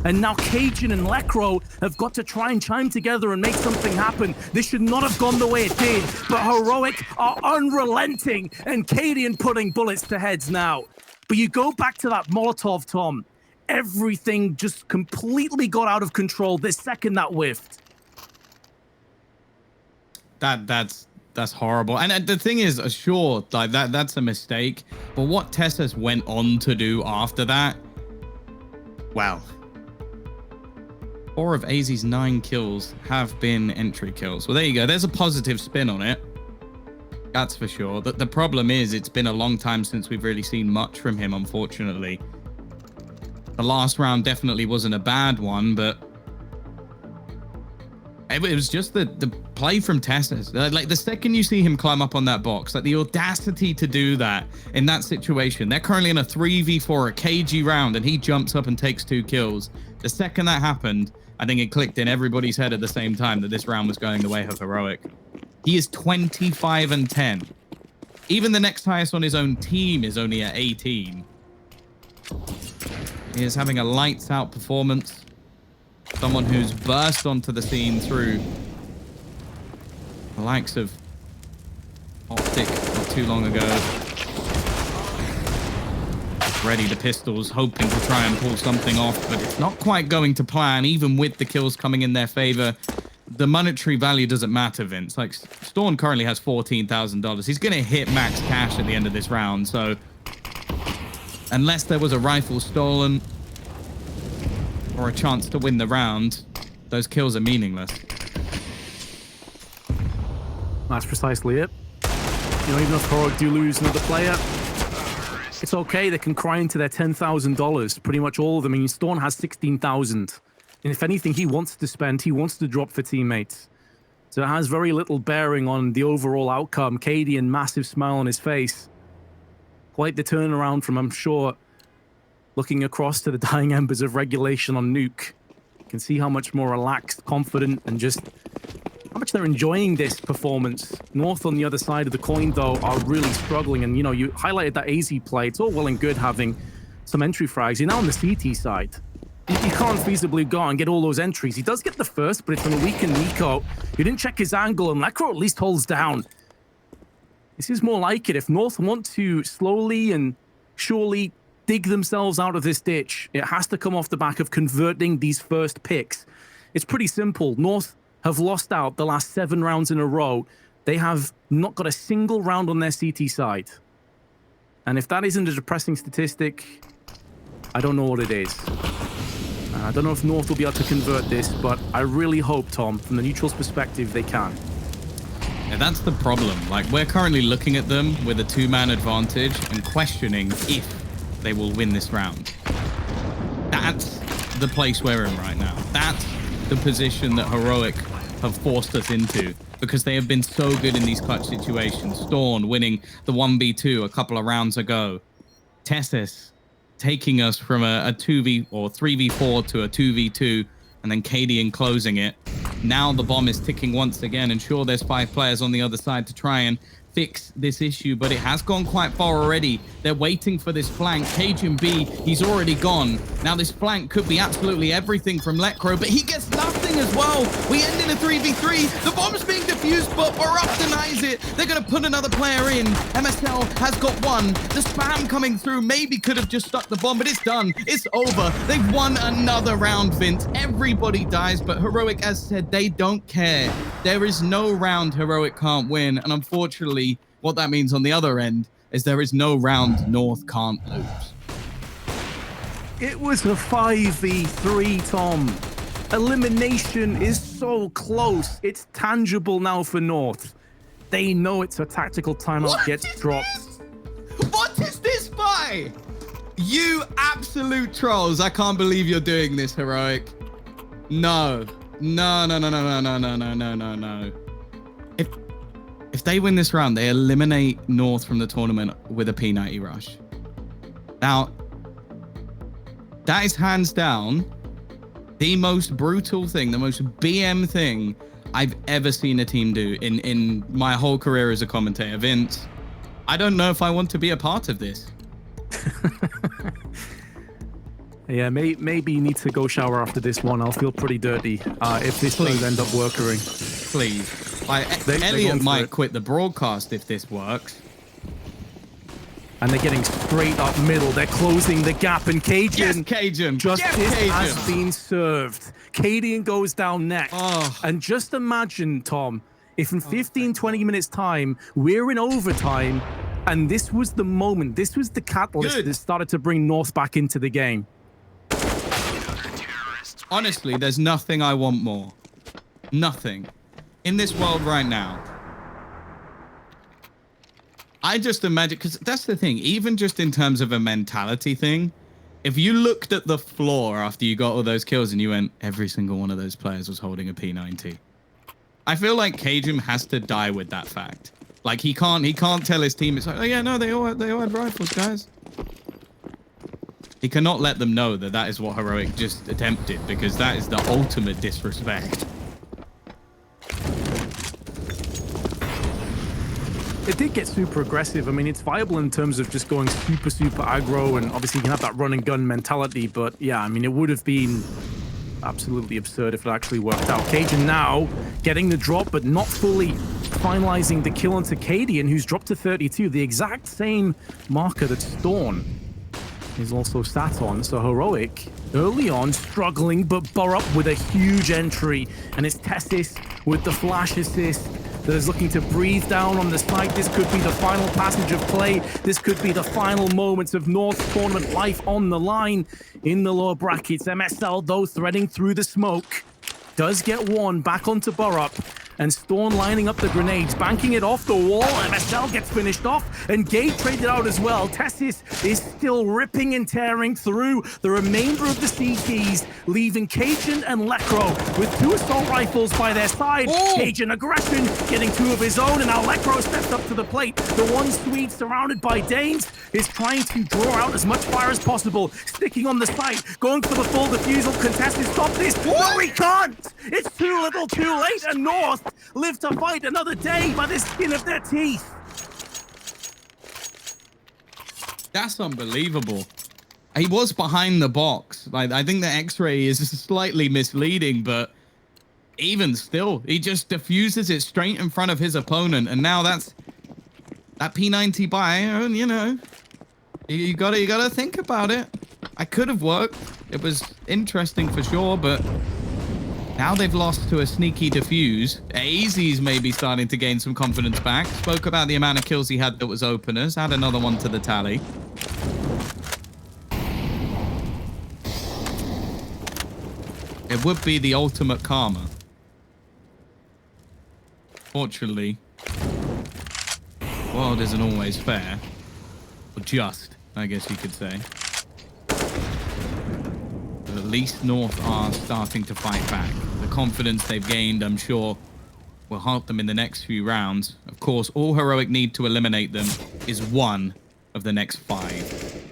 And now Cadian and Lekro have got to try and chime together and make something happen. This should not have gone the way it did, but Heroic are unrelenting, and Cadian putting bullets to heads now. But you go back to that Molotov, Tom. Everything just completely got out of control this second that whiffed. That's horrible. And the thing is, sure, like that's a mistake. But what Testis went on to do after that Wow. 4 of AZ's 9 kills have been entry kills. Well, there you go. There's a positive spin on it. That's for sure. The problem is it's been a long time since we've really seen much from him, unfortunately. The last round definitely wasn't a bad one, but it was just the play from Tessus. Like the second you see him climb up on that box, like the audacity to do that in that situation. They're currently in a 3v4, a KG round, and he jumps up and takes 2 kills. The second that happened, I think it clicked in everybody's head at the same time that this round was going the way of Heroic. He is 25-10. Even the next highest on his own team is only at 18. He is having a lights out performance. Someone who's burst onto the scene through the likes of Optic not too long ago. Ready to pistols, hoping to try and pull something off, but it's not quite going to plan, even with the kills coming in their favor. The monetary value doesn't matter, Vince. Like, Storm currently has $14,000. He's going to hit max cash at the end of this round, so unless there was a rifle stolen or a chance to win the round, those kills are meaningless. That's precisely it. You know, even if Heroic do lose another player, it's okay. They can cry into their $10,000. Pretty much all of them. I mean, Storm has 16,000. And if anything, he wants to spend, he wants to drop for teammates. So it has very little bearing on the overall outcome. Cadian, massive smile on his face. Quite the turnaround from, I'm sure, looking across to the dying embers of regulation on Nuke. You can see how much more relaxed, confident, and just how much they're enjoying this performance. North on the other side of the coin, though, are really struggling. And, you know, you highlighted that AZ play. It's all well and good having some entry frags. You're now on the CT side. You can't feasibly go and get all those entries. He does get the first, but it's from a weakened Nico. He didn't check his angle, and Lekro at least holds down. This is more like it. If North want to slowly and surely dig themselves out of this ditch, it has to come off the back of converting these first picks. It's pretty simple. North have lost out the last 7 rounds in a row. They have not got a single round on their CT side. And if that isn't a depressing statistic, I don't know what it is. I don't know if North will be able to convert this, but I really hope, Tom, from the neutral's perspective, they can. Yeah, that's the problem. Like, we're currently looking at them with a 2-man advantage and questioning if they will win this round. That's the place we're in right now. That's the position that Heroic have forced us into because they have been so good in these clutch situations. Storm winning the 1v2 a couple of rounds ago. Tessus taking us from a 2v or 3v4 to a 2v2, and then Cadian closing it. Now the bomb is ticking once again, and sure, there's 5 players on the other side to try and fix this issue, but it has gone quite far already. They're waiting for this flank. Cajun B, he's already gone. Now this flank could be absolutely everything from Lekro, but he gets nothing as well. We end in a 3v3. The bomb's being defused, but Baruch denies it. They're going to put another player in. MSL has got one. The spam coming through maybe could have just stuck the bomb, but it's done. It's over. They've won another round, Vince. Everybody dies, but Heroic, as said, they don't care. There is no round Heroic can't win, and unfortunately, what that means on the other end is there is no round North can't lose. It was a 5v3, Tom. Elimination is so close. It's tangible now for North. They know it's a tactical timeout gets dropped. What is this by? You absolute trolls. I can't believe you're doing this, Heroic. No. No. If they win this round, they eliminate North from the tournament with a P90 rush. Now, that is hands down the most brutal thing, the most BM thing I've ever seen a team do in my whole career as a commentator. Vince, I don't know if I want to be a part of this. Yeah, maybe you need to go shower after this one. I'll feel pretty dirty if this does end up working. Please. Elliot might quit the broadcast if this works. And they're getting straight up middle. They're closing the gap, and Cajun. Yes, Cajun. Justice has been served. Cadian goes down next. Oh. And just imagine, Tom, if in 15, 20 minutes time, we're in overtime, and this was the moment, this was the catalyst that started to bring North back into the game. honestly, there's nothing I want more. Nothing. In this world right now. I just imagine, because that's the thing, even just in terms of a mentality thing, if you looked at the floor after you got all those kills and you went, every single one of those players was holding a P90. I feel like Cadian has to die with that fact. Like he can't tell his team, it's like, oh yeah, no, they all had rifles, guys. He cannot let them know that that is what Heroic just attempted, because that is the ultimate disrespect. It did get super aggressive. I mean, it's viable in terms of just going super aggro, and obviously you can have that run and gun mentality, but yeah, I mean, it would have been absolutely absurd if it actually worked out. Cadian now getting the drop, but not fully finalizing the kill onto Cadian, who's dropped to 32, the exact same marker that Storm is also sat on. So Heroic early on struggling, but Borup with a huge entry, and it's Tessis with the flash assist that is looking to breathe down on the site. This could be the final passage of play. This could be the final moments of North tournament life on the line in the lower brackets. MSL, though, threading through the smoke, does get one back onto Borup, and Storm lining up the grenades, banking it off the wall. MSL gets finished off, and Gade traded out as well. Tessis is still ripping and tearing through the remainder of the CTs, leaving Cadian and Lekro with 2 assault rifles by their side. Oh. Cadian aggression, getting 2 of his own, and now Lekro steps up to the plate. The one Swede surrounded by Danes is trying to draw out as much fire as possible, sticking on the site, going for the full defusal. Can Tessis stop this? No, he can't! It's too little too late, and North live to fight another day by the skin of their teeth. That's unbelievable. He was behind the box. Like, I think the X-ray is slightly misleading, but even still, he just diffuses it straight in front of his opponent, and now that's that P90 buy. And you know, you gotta think about it. I could have worked. It was interesting for sure, but now they've lost to a sneaky defuse. AZ's maybe starting to gain some confidence back. Spoke about the amount of kills he had that was openers. Add another one to the tally. It would be the ultimate karma. Fortunately, the world isn't always fair. Or just, I guess you could say. But at least North are starting to fight back. The confidence they've gained, I'm sure, will help them in the next few rounds. Of course, all Heroic need to eliminate them is one of the next 5.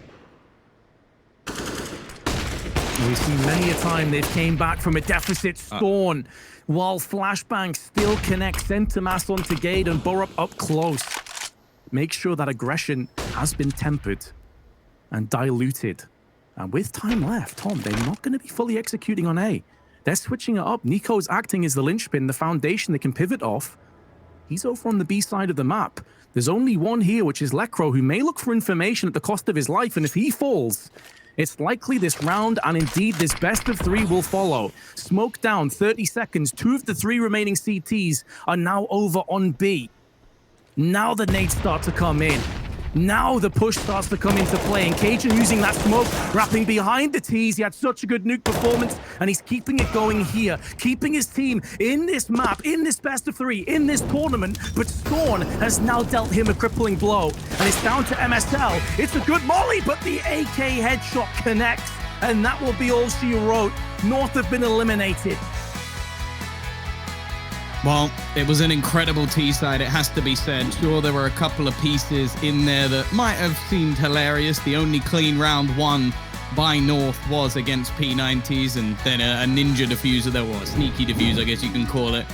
We've seen many a time they've came back from a deficit. Storm, while Flashbang still connects center mass onto Gade and Borup up close. Make sure that aggression has been tempered and diluted. And with time left, Tom, they're not going to be fully executing on A. They're switching it up. Nico's acting as the linchpin, the foundation they can pivot off. He's over on the B side of the map. There's only one here, which is Lekro, who may look for information at the cost of his life. And if he falls, it's likely this round, and indeed this best of 3 will follow. Smoke down, 30 seconds. 2 of the 3 remaining CTs are now over on B. Now the nades start to come in. Now the push starts to come into play, and Cadian using that smoke, wrapping behind the T's. He had such a good nuke performance, and he's keeping it going here, keeping his team in this map, in this best of 3, in this tournament. But Storm has now dealt him a crippling blow, and it's down to MSL. It's a good molly, but the AK headshot connects, and that will be all she wrote. North have been eliminated. Well, it was an incredible T-side, it has to be said. Sure, there were a couple of pieces in there that might have seemed hilarious. The only clean round won by North was against P90s, and then a ninja diffuser there was. Sneaky diffuser, I guess you can call it.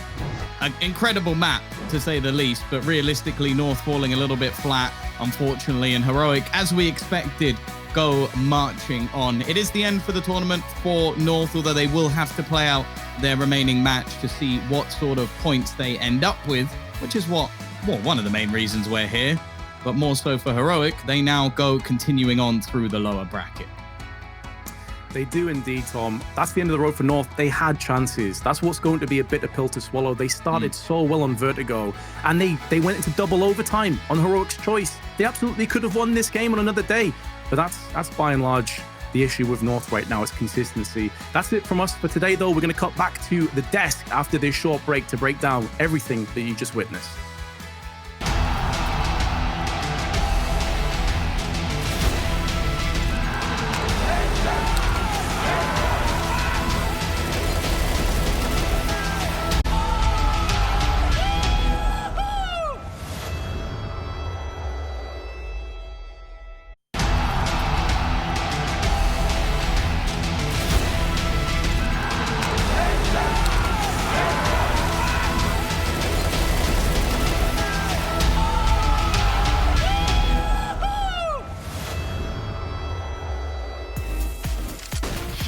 An incredible map, to say the least, but realistically, North falling a little bit flat, unfortunately, and Heroic, as we expected, go marching on. It is the end for the tournament for North, although they will have to play out their remaining match to see what sort of points they end up with, which is one of the main reasons we're here. But more so for Heroic, they now go continuing on through the lower bracket. They do indeed, Tom. That's the end of the road for North. They had chances. That's what's going to be a bitter pill to swallow. They started so well on Vertigo, and they went into double overtime on Heroic's choice. They absolutely could have won this game on another day. But that's by and large The issue with North right now is consistency. That's it from us for today, though. We're going to cut back to the desk after this short break to break down everything that you just witnessed.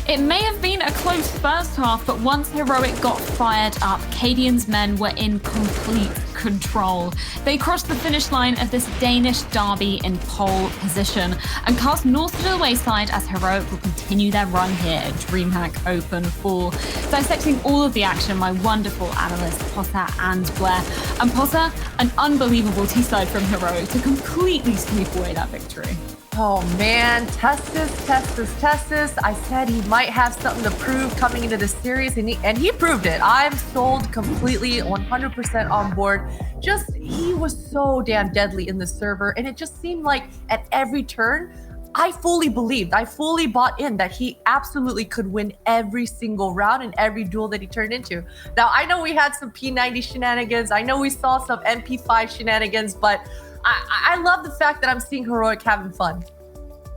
It may have been a close first half, but once Heroic got fired up, Cadian's men were in complete control. They crossed the finish line of this Danish derby in pole position and cast north to the wayside as Heroic will continue their run here at DreamHack Open 4. Dissecting all of the action, my wonderful analysts Potter and Blair. And Potter, an unbelievable T-side from Heroic to completely sweep away that victory. Oh man, Testis. I said he might have something to prove coming into the series, and he proved it. I'm sold completely, 100% on board. Just, he was so damn deadly in the server, and it just seemed like at every turn, I fully bought in that he absolutely could win every single round and every duel that he turned into. Now, I know we had some P90 shenanigans. I know we saw some MP5 shenanigans, but I love the fact that I'm seeing Heroic having fun.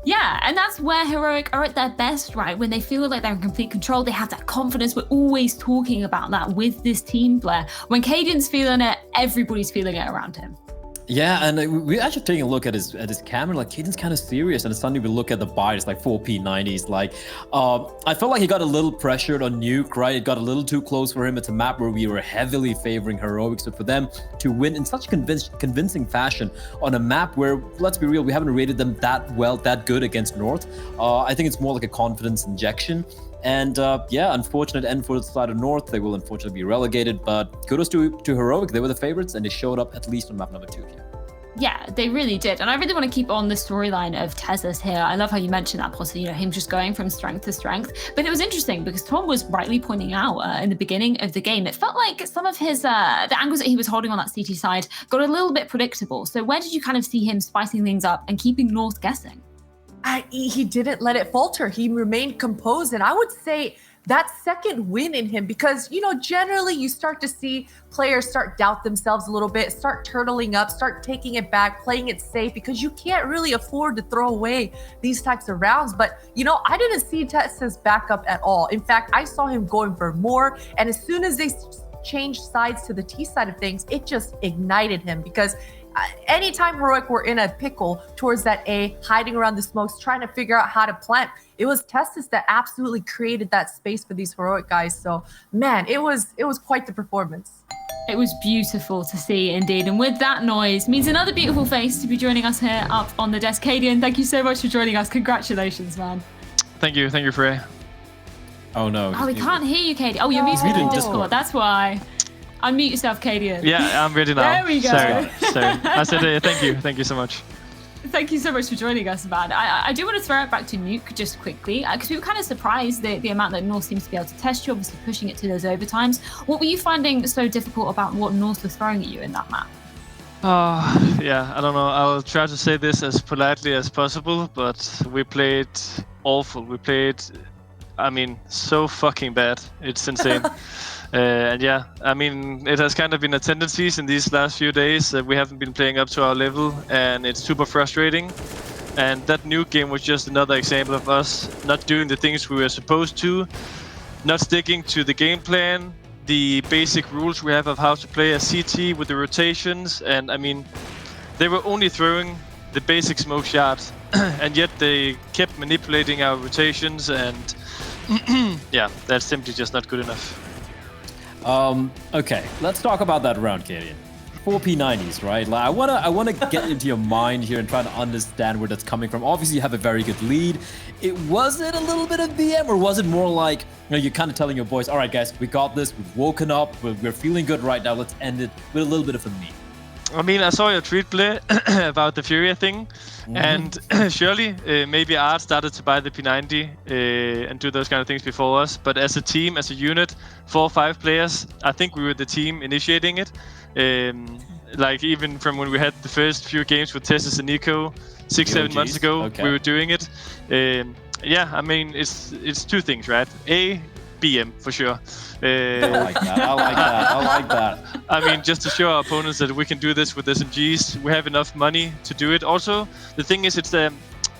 Yeah, and that's where Heroic are at their best, right? When they feel like they're in complete control, they have that confidence. We're always talking about that with this team, Blair. When Cadian's feeling it, everybody's feeling it around him. Yeah, and we're actually taking a look at his camera. Like, Cadian's kind of serious, and suddenly we look at the buy. It's like 4 P90s. Like, I felt like he got a little pressured on Nuke, right? It got a little too close for him. It's a map where we were heavily favoring Heroic. So for them to win in such convincing fashion on a map where, let's be real, we haven't rated them that good against North. I think it's more like a confidence injection. And yeah, unfortunate end for the side of North. They will unfortunately be relegated, but kudos to Heroic. They were the favorites, and they showed up at least on map number 2 here. Yeah, they really did. And I really want to keep on the storyline of Tezzas here. I love how you mentioned that, Potter, him just going from strength to strength. But it was interesting because Tom was rightly pointing out in the beginning of the game, it felt like some of his, the angles that he was holding on that CT side got a little bit predictable. So where did you kind of see him spicing things up and keeping North guessing? He didn't let it falter. He remained composed. And I would say that second win in him, because, generally you start to see players start doubt themselves a little bit, start turtling up, start taking it back, playing it safe, because you can't really afford to throw away these types of rounds. But, I didn't see Texas back up at all. In fact, I saw him going for more. And as soon as they changed sides to the T side of things, it just ignited him, because anytime Heroic were in a pickle towards that A, hiding around the smokes, trying to figure out how to plant, it was Testis that absolutely created that space for these Heroic guys. So, man, it was quite the performance. It was beautiful to see indeed. And with that noise means another beautiful face to be joining us here up on the desk. Cadian, thank you so much for joining us. Congratulations, man. Thank you, Frey. Oh no. Oh, we can't hear you, Cadian. Oh, you're muted in Discord. That's why. Unmute yourself, Cadian. Yeah, I'm ready now. There we go. Sorry. I said thank you. Thank you so much. Thank you so much for joining us, man. I do want to throw it back to Nuke just quickly, because we were kind of surprised the amount that North seems to be able to test you, obviously pushing it to those overtimes. What were you finding so difficult about what North was throwing at you in that map? Yeah, I don't know. I'll try to say this as politely as possible, but we played awful. We played, so fucking bad. It's insane. And yeah, it has kind of been a tendency in these last few days that we haven't been playing up to our level, and it's super frustrating. And that new game was just another example of us not doing the things we were supposed to, not sticking to the game plan, the basic rules we have of how to play a CT with the rotations. And they were only throwing the basic smoke shots, and yet they kept manipulating our rotations, and yeah, that's simply just not good enough. Okay, let's talk about that round, Cadian. 4 P90s, right? Like, I wanna get into your mind here and try to understand where that's coming from. Obviously, you have a very good lead. Was it a little bit of BM, or was it more like, you're kind of telling your boys, all right, guys, we got this, we've woken up, we're feeling good right now, let's end it with a little bit of a meme? I mean, I saw your tweet, Blair, about the Furia thing, and surely maybe Art started to buy the P90 and do those kind of things before us. But as a team, as a unit, 4 or 5 players, I think we were the team initiating it. Like even from when we had the first few games with Tessus and Nico 6-7 months ago, we were doing it. Yeah, I mean, it's 2 things, right? A, BM for sure. I like that. I mean, just to show our opponents that we can do this with SMGs, we have enough money to do it. Also, the thing is, it's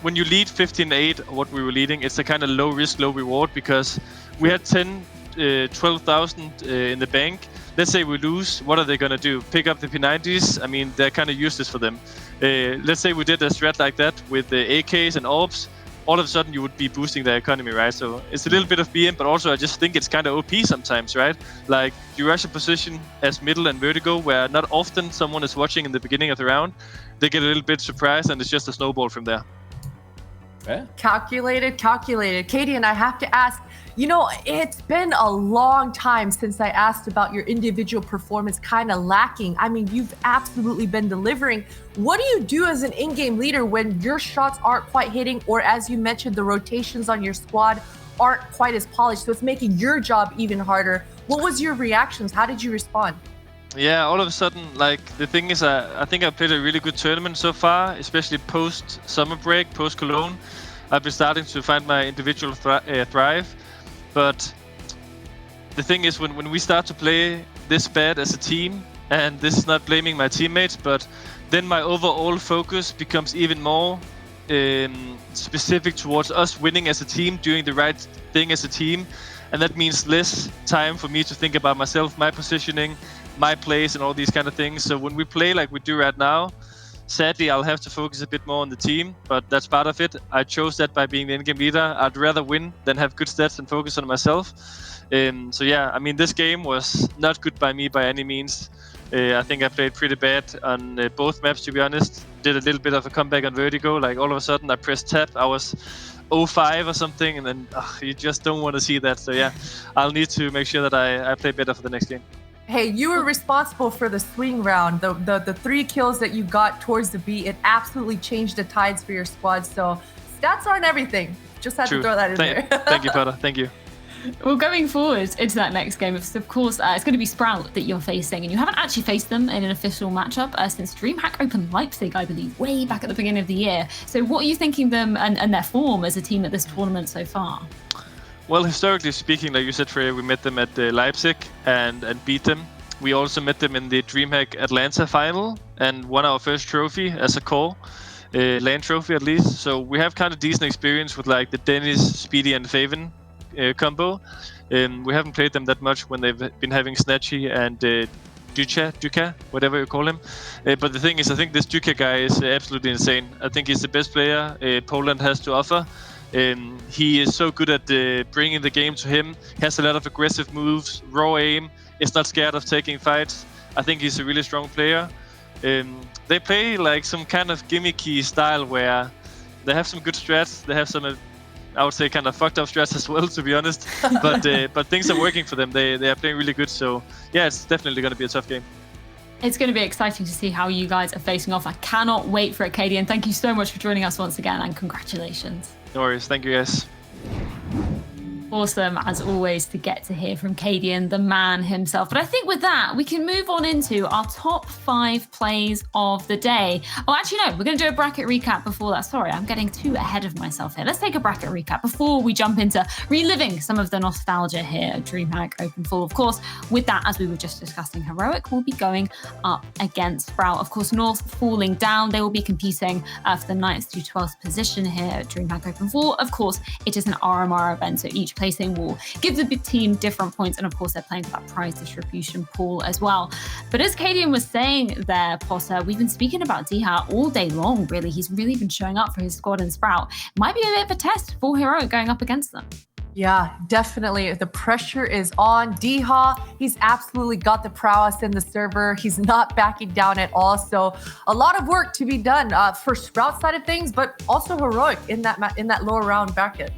when you lead 15-8, what we were leading, it's a kind of low risk, low reward, because we had 12,000 in the bank. Let's say we lose, what are they gonna do? Pick up the P90s? I mean, they're kind of useless for them. Let's say we did a strat like that with the AKs and orbs. All of a sudden you would be boosting the economy, right? So it's a little bit of BM, but also I just think it's kind of OP sometimes, right? Like you rush a position as middle and vertigo, where not often someone is watching in the beginning of the round. They get a little bit surprised, and it's just a snowball from there. Yeah. Calculated. Cadian, I have to ask, it's been a long time since I asked about your individual performance kind of lacking. I mean, you've absolutely been delivering. What do you do as an in-game leader when your shots aren't quite hitting, or as you mentioned, the rotations on your squad aren't quite as polished, so it's making your job even harder? What was your reactions? How did you respond? Yeah, all of a sudden, like, the thing is, I think I played a really good tournament so far, especially post-summer break, post-Cologne. I've been starting to find my individual thrive. But the thing is, when we start to play this bad as a team, and this is not blaming my teammates, but then my overall focus becomes even more specific towards us winning as a team, doing the right thing as a team. And that means less time for me to think about myself, my positioning, my place, and all these kind of things. So when we play like we do right now, sadly, I'll have to focus a bit more on the team, but that's part of it. I chose that by being the in-game leader. I'd rather win than have good stats and focus on myself. So yeah, I mean, this game was not good by me by any means. I think I played pretty bad on both maps, to be honest. Did a little bit of a comeback on Vertigo. Like all of a sudden, I pressed tab. I was 0-5 or something, and then you just don't want to see that. So yeah, I'll need to make sure that I play better for the next game. Hey, you were responsible for the swing round. The 3 kills that you got towards the B, it absolutely changed the tides for your squad. So stats aren't everything. Just had to throw that in there. Thank you, Potter. Thank you. Well, going forward into that next game, of course, it's going to be Sprout that you're facing, and you haven't actually faced them in an official matchup since DreamHack opened Leipzig, I believe, way back at the beginning of the year. So what are you thinking them and their form as a team at this tournament so far? Well, historically speaking, like you said, Freya, we met them at Leipzig and beat them. We also met them in the DreamHack Atlanta final and won our first trophy as a core, LAN trophy at least. So we have kind of decent experience with like the Dennis, Speedy, and Faven combo. We haven't played them that much when they've been having Snatchy and Duka, whatever you call him. But the thing is, I think this Duka guy is absolutely insane. I think he's the best player Poland has to offer. He is so good at bringing the game to him. He has a lot of aggressive moves, raw aim, is not scared of taking fights. I think he's a really strong player. They play like some kind of gimmicky style where they have some good strats. They have some, I would say, kind of fucked up strats as well, to be honest. But things are working for them. They are playing really good. So yeah, it's definitely going to be a tough game. It's going to be exciting to see how you guys are facing off. I cannot wait for it, Cadian. Thank you so much for joining us once again, and congratulations. No worries. Thank you, guys. Awesome, as always, to get to hear from Cadian, the man himself. But I think with that, we can move on into our top 5 plays of the day. Oh, actually, no, we're going to do a bracket recap before that. Sorry, I'm getting too ahead of myself here. Let's take a bracket recap before we jump into reliving some of the nostalgia here at DreamHack Open Full. Of course, with that, as we were just discussing, Heroic will be going up against Sprout. Of course, North falling down. They will be competing for the 9th to 12th position here at DreamHack Open Full. Of course, it is an RMR event, so each placing will give the team different points, and of course they're playing for that prize distribution pool as well. But as Cadian was saying there, Potter, we've been speaking about DreamHack all day long, really. He's really been showing up for his squad in Sprout. Might be a bit of a test for Heroic going up against them. Yeah, definitely. The pressure is on. DreamHack, he's absolutely got the prowess in the server. He's not backing down at all. So a lot of work to be done for Sprout side of things, but also Heroic in that lower round bracket.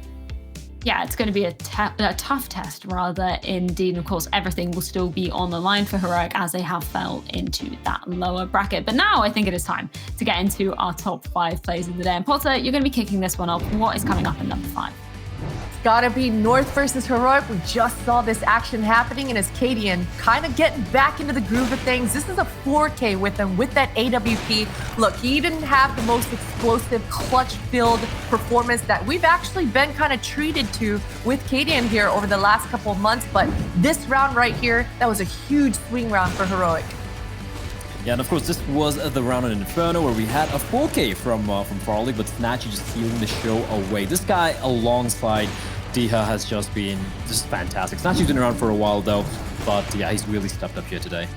Yeah, it's going to be a tough test, rather, indeed. And of course, everything will still be on the line for Heroic as they have fell into that lower bracket. But now I think it is time to get into our top 5 plays of the day. And Potter, you're going to be kicking this one off. What is coming up in number 5? Gotta be North versus Heroic. We just saw this action happening, and as Cadian kind of getting back into the groove of things. This is a 4K with him with that AWP. Look, he didn't have the most explosive, clutch-filled performance that we've actually been kind of treated to with Cadian here over the last couple of months. But this round right here, that was a huge swing round for Heroic. Yeah, and of course, this was the round in Inferno where we had a 4K from Farley, but Snatchy just stealing the show away. This guy alongside Diha has just been just fantastic. Snatchy's been around for a while though, but yeah, he's really stepped up here today.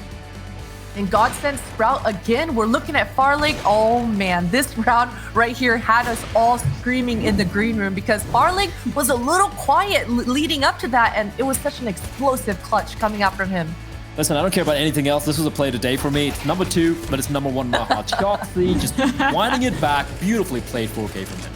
And Godsend Sprout again, we're looking at Farley. Oh man, this round right here had us all screaming in the green room because Farley was a little quiet leading up to that, and it was such an explosive clutch coming out from him. Listen, I don't care about anything else. This was a play today for me. It's number 2, but it's number 1 Maha. Chotsy just winding it back. Beautifully played 4K from him.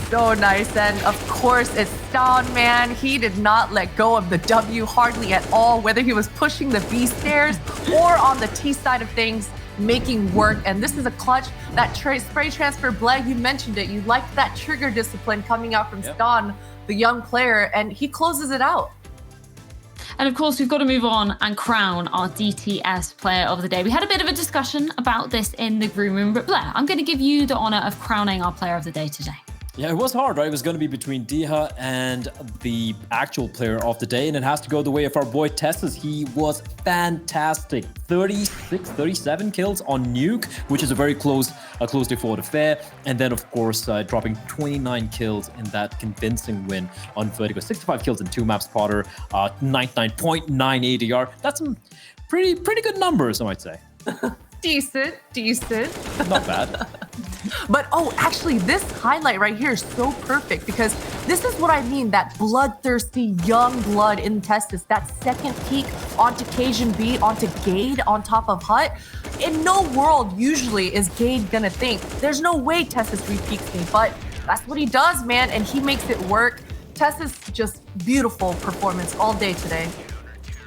So nice. And of course, it's Stan, man. He did not let go of the W hardly at all, whether he was pushing the B stairs or on the T side of things, making work. And this is a clutch. That spray transfer Bleg, you mentioned it. You liked that trigger discipline coming out from Stan, the young player, and he closes it out. And of course, we've got to move on and crown our DTS player of the day. We had a bit of a discussion about this in the green room, but Blair, I'm going to give you the honor of crowning our player of the day today. Yeah, it was hard, right? It was going to be between Diha and the actual player of the day, and it has to go the way of our boy Tessus. He was fantastic. 36, 37 kills on Nuke, which is a very close day-forward affair. And then, of course, dropping 29 kills in that convincing win on Vertigo. 65 kills in 2 maps, Potter, 99.9 ADR. That's some pretty good numbers, I might say. Decent. Not bad. But oh, actually, this highlight right here is so perfect because this is what I mean, that bloodthirsty young blood in Testis, that second peek onto Cajun B, onto Gade on top of Hut. In no world usually is Gade gonna think, there's no way Testis repeats me, but that's what he does, man, and he makes it work. Testis, just beautiful performance all day today.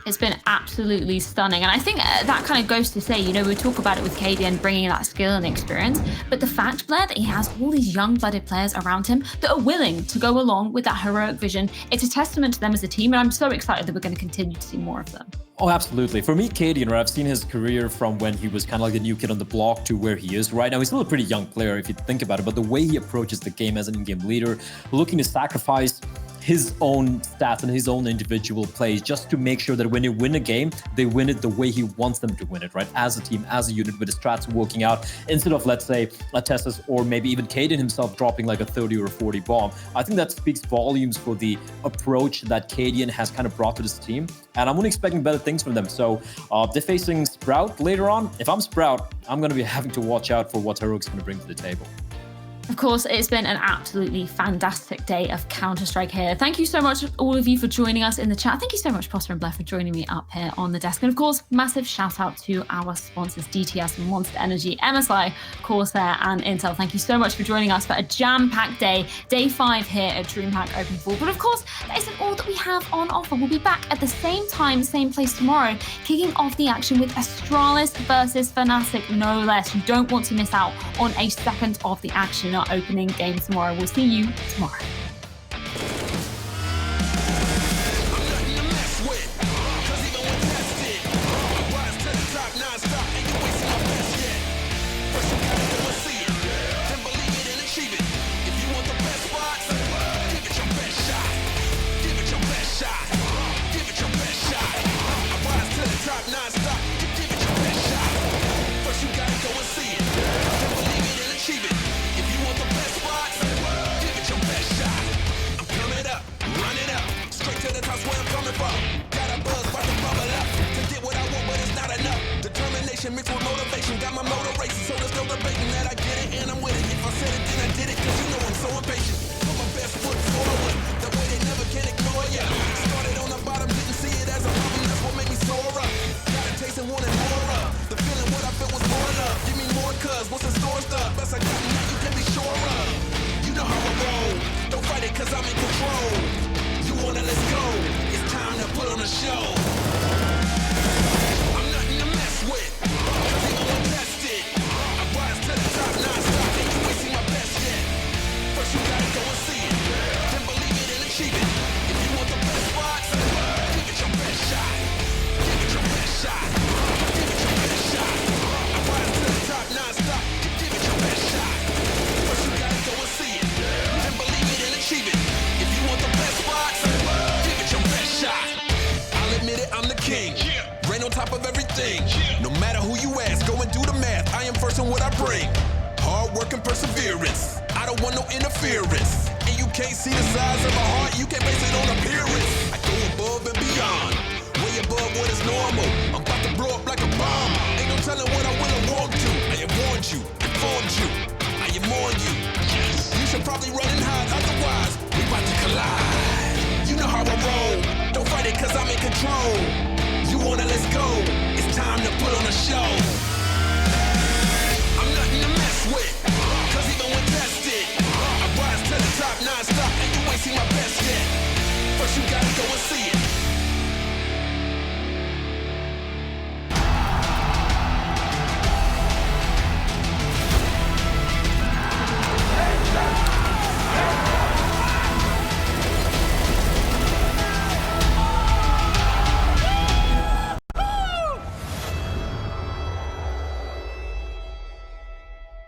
It's been absolutely stunning. And I think that kind of goes to say, you know, we talk about it with Cadian bringing that skill and experience, but the fact, Blair, that he has all these young-blooded players around him that are willing to go along with that heroic vision, it's a testament to them as a team, and I'm so excited that we're going to continue to see more of them. Oh, absolutely. For me, Cadian, right, I've seen his career from when he was kind of like the new kid on the block to where he is right now. He's still a pretty young player if you think about it, but the way he approaches the game as an in-game leader, looking to sacrifice his own stats and his own individual plays just to make sure that when they win a game, they win it the way he wants them to win it, right? As a team, as a unit, with his strats working out, instead of, let's say, a Tessus or maybe even Cadian himself dropping like a 30 or a 40 bomb. I think that speaks volumes for the approach that Cadian has kind of brought to this team, and I'm only expecting better things from them. So they're facing Sprout later on. If I'm Sprout, I'm going to be having to watch out for what Heroic's going to bring to the table. Of course, it's been an absolutely fantastic day of Counter-Strike here. Thank you so much, all of you, for joining us in the chat. Thank you so much, Potter and Blair, for joining me up here on the desk. And of course, massive shout out to our sponsors, DTS, Monster Energy, MSI, Corsair, and Intel. Thank you so much for joining us for a jam-packed day, day 5 here at DreamHack Open Fall. But of course, that isn't all that we have on offer. We'll be back at the same time, same place tomorrow, kicking off the action with Astralis versus Fnatic, no less. You don't want to miss out on a second of the action. Our opening game tomorrow. We'll see you tomorrow. If you want the best spots, give it your best shot. it cause I'm in control. You wanna, let's go. It's time to put on a show. I'm nothing to mess with. Cause you won't test it. I rise to the top non-stop and you ain't seen my best yet. First you gotta go and see it. Then believe it and achieve it. If you want the best spots, give it your best shot. Give it your best shot. Give it your best shot. I rise to the top non-stop. Give it your best shot. First you gotta go and see it. Then believe it and achieve it. If you want the best spots, give it your best shot. I'll admit it, I'm the king. Reign on top of everything. No matter who you ask, go and do the math. I am first in what I bring. Hard work and perseverance. I don't want no interference. And you can't see the size of my heart, you can't base it on appearance. I go above and beyond, way above what is normal. I'm about to blow up like a bomb. Ain't no telling what I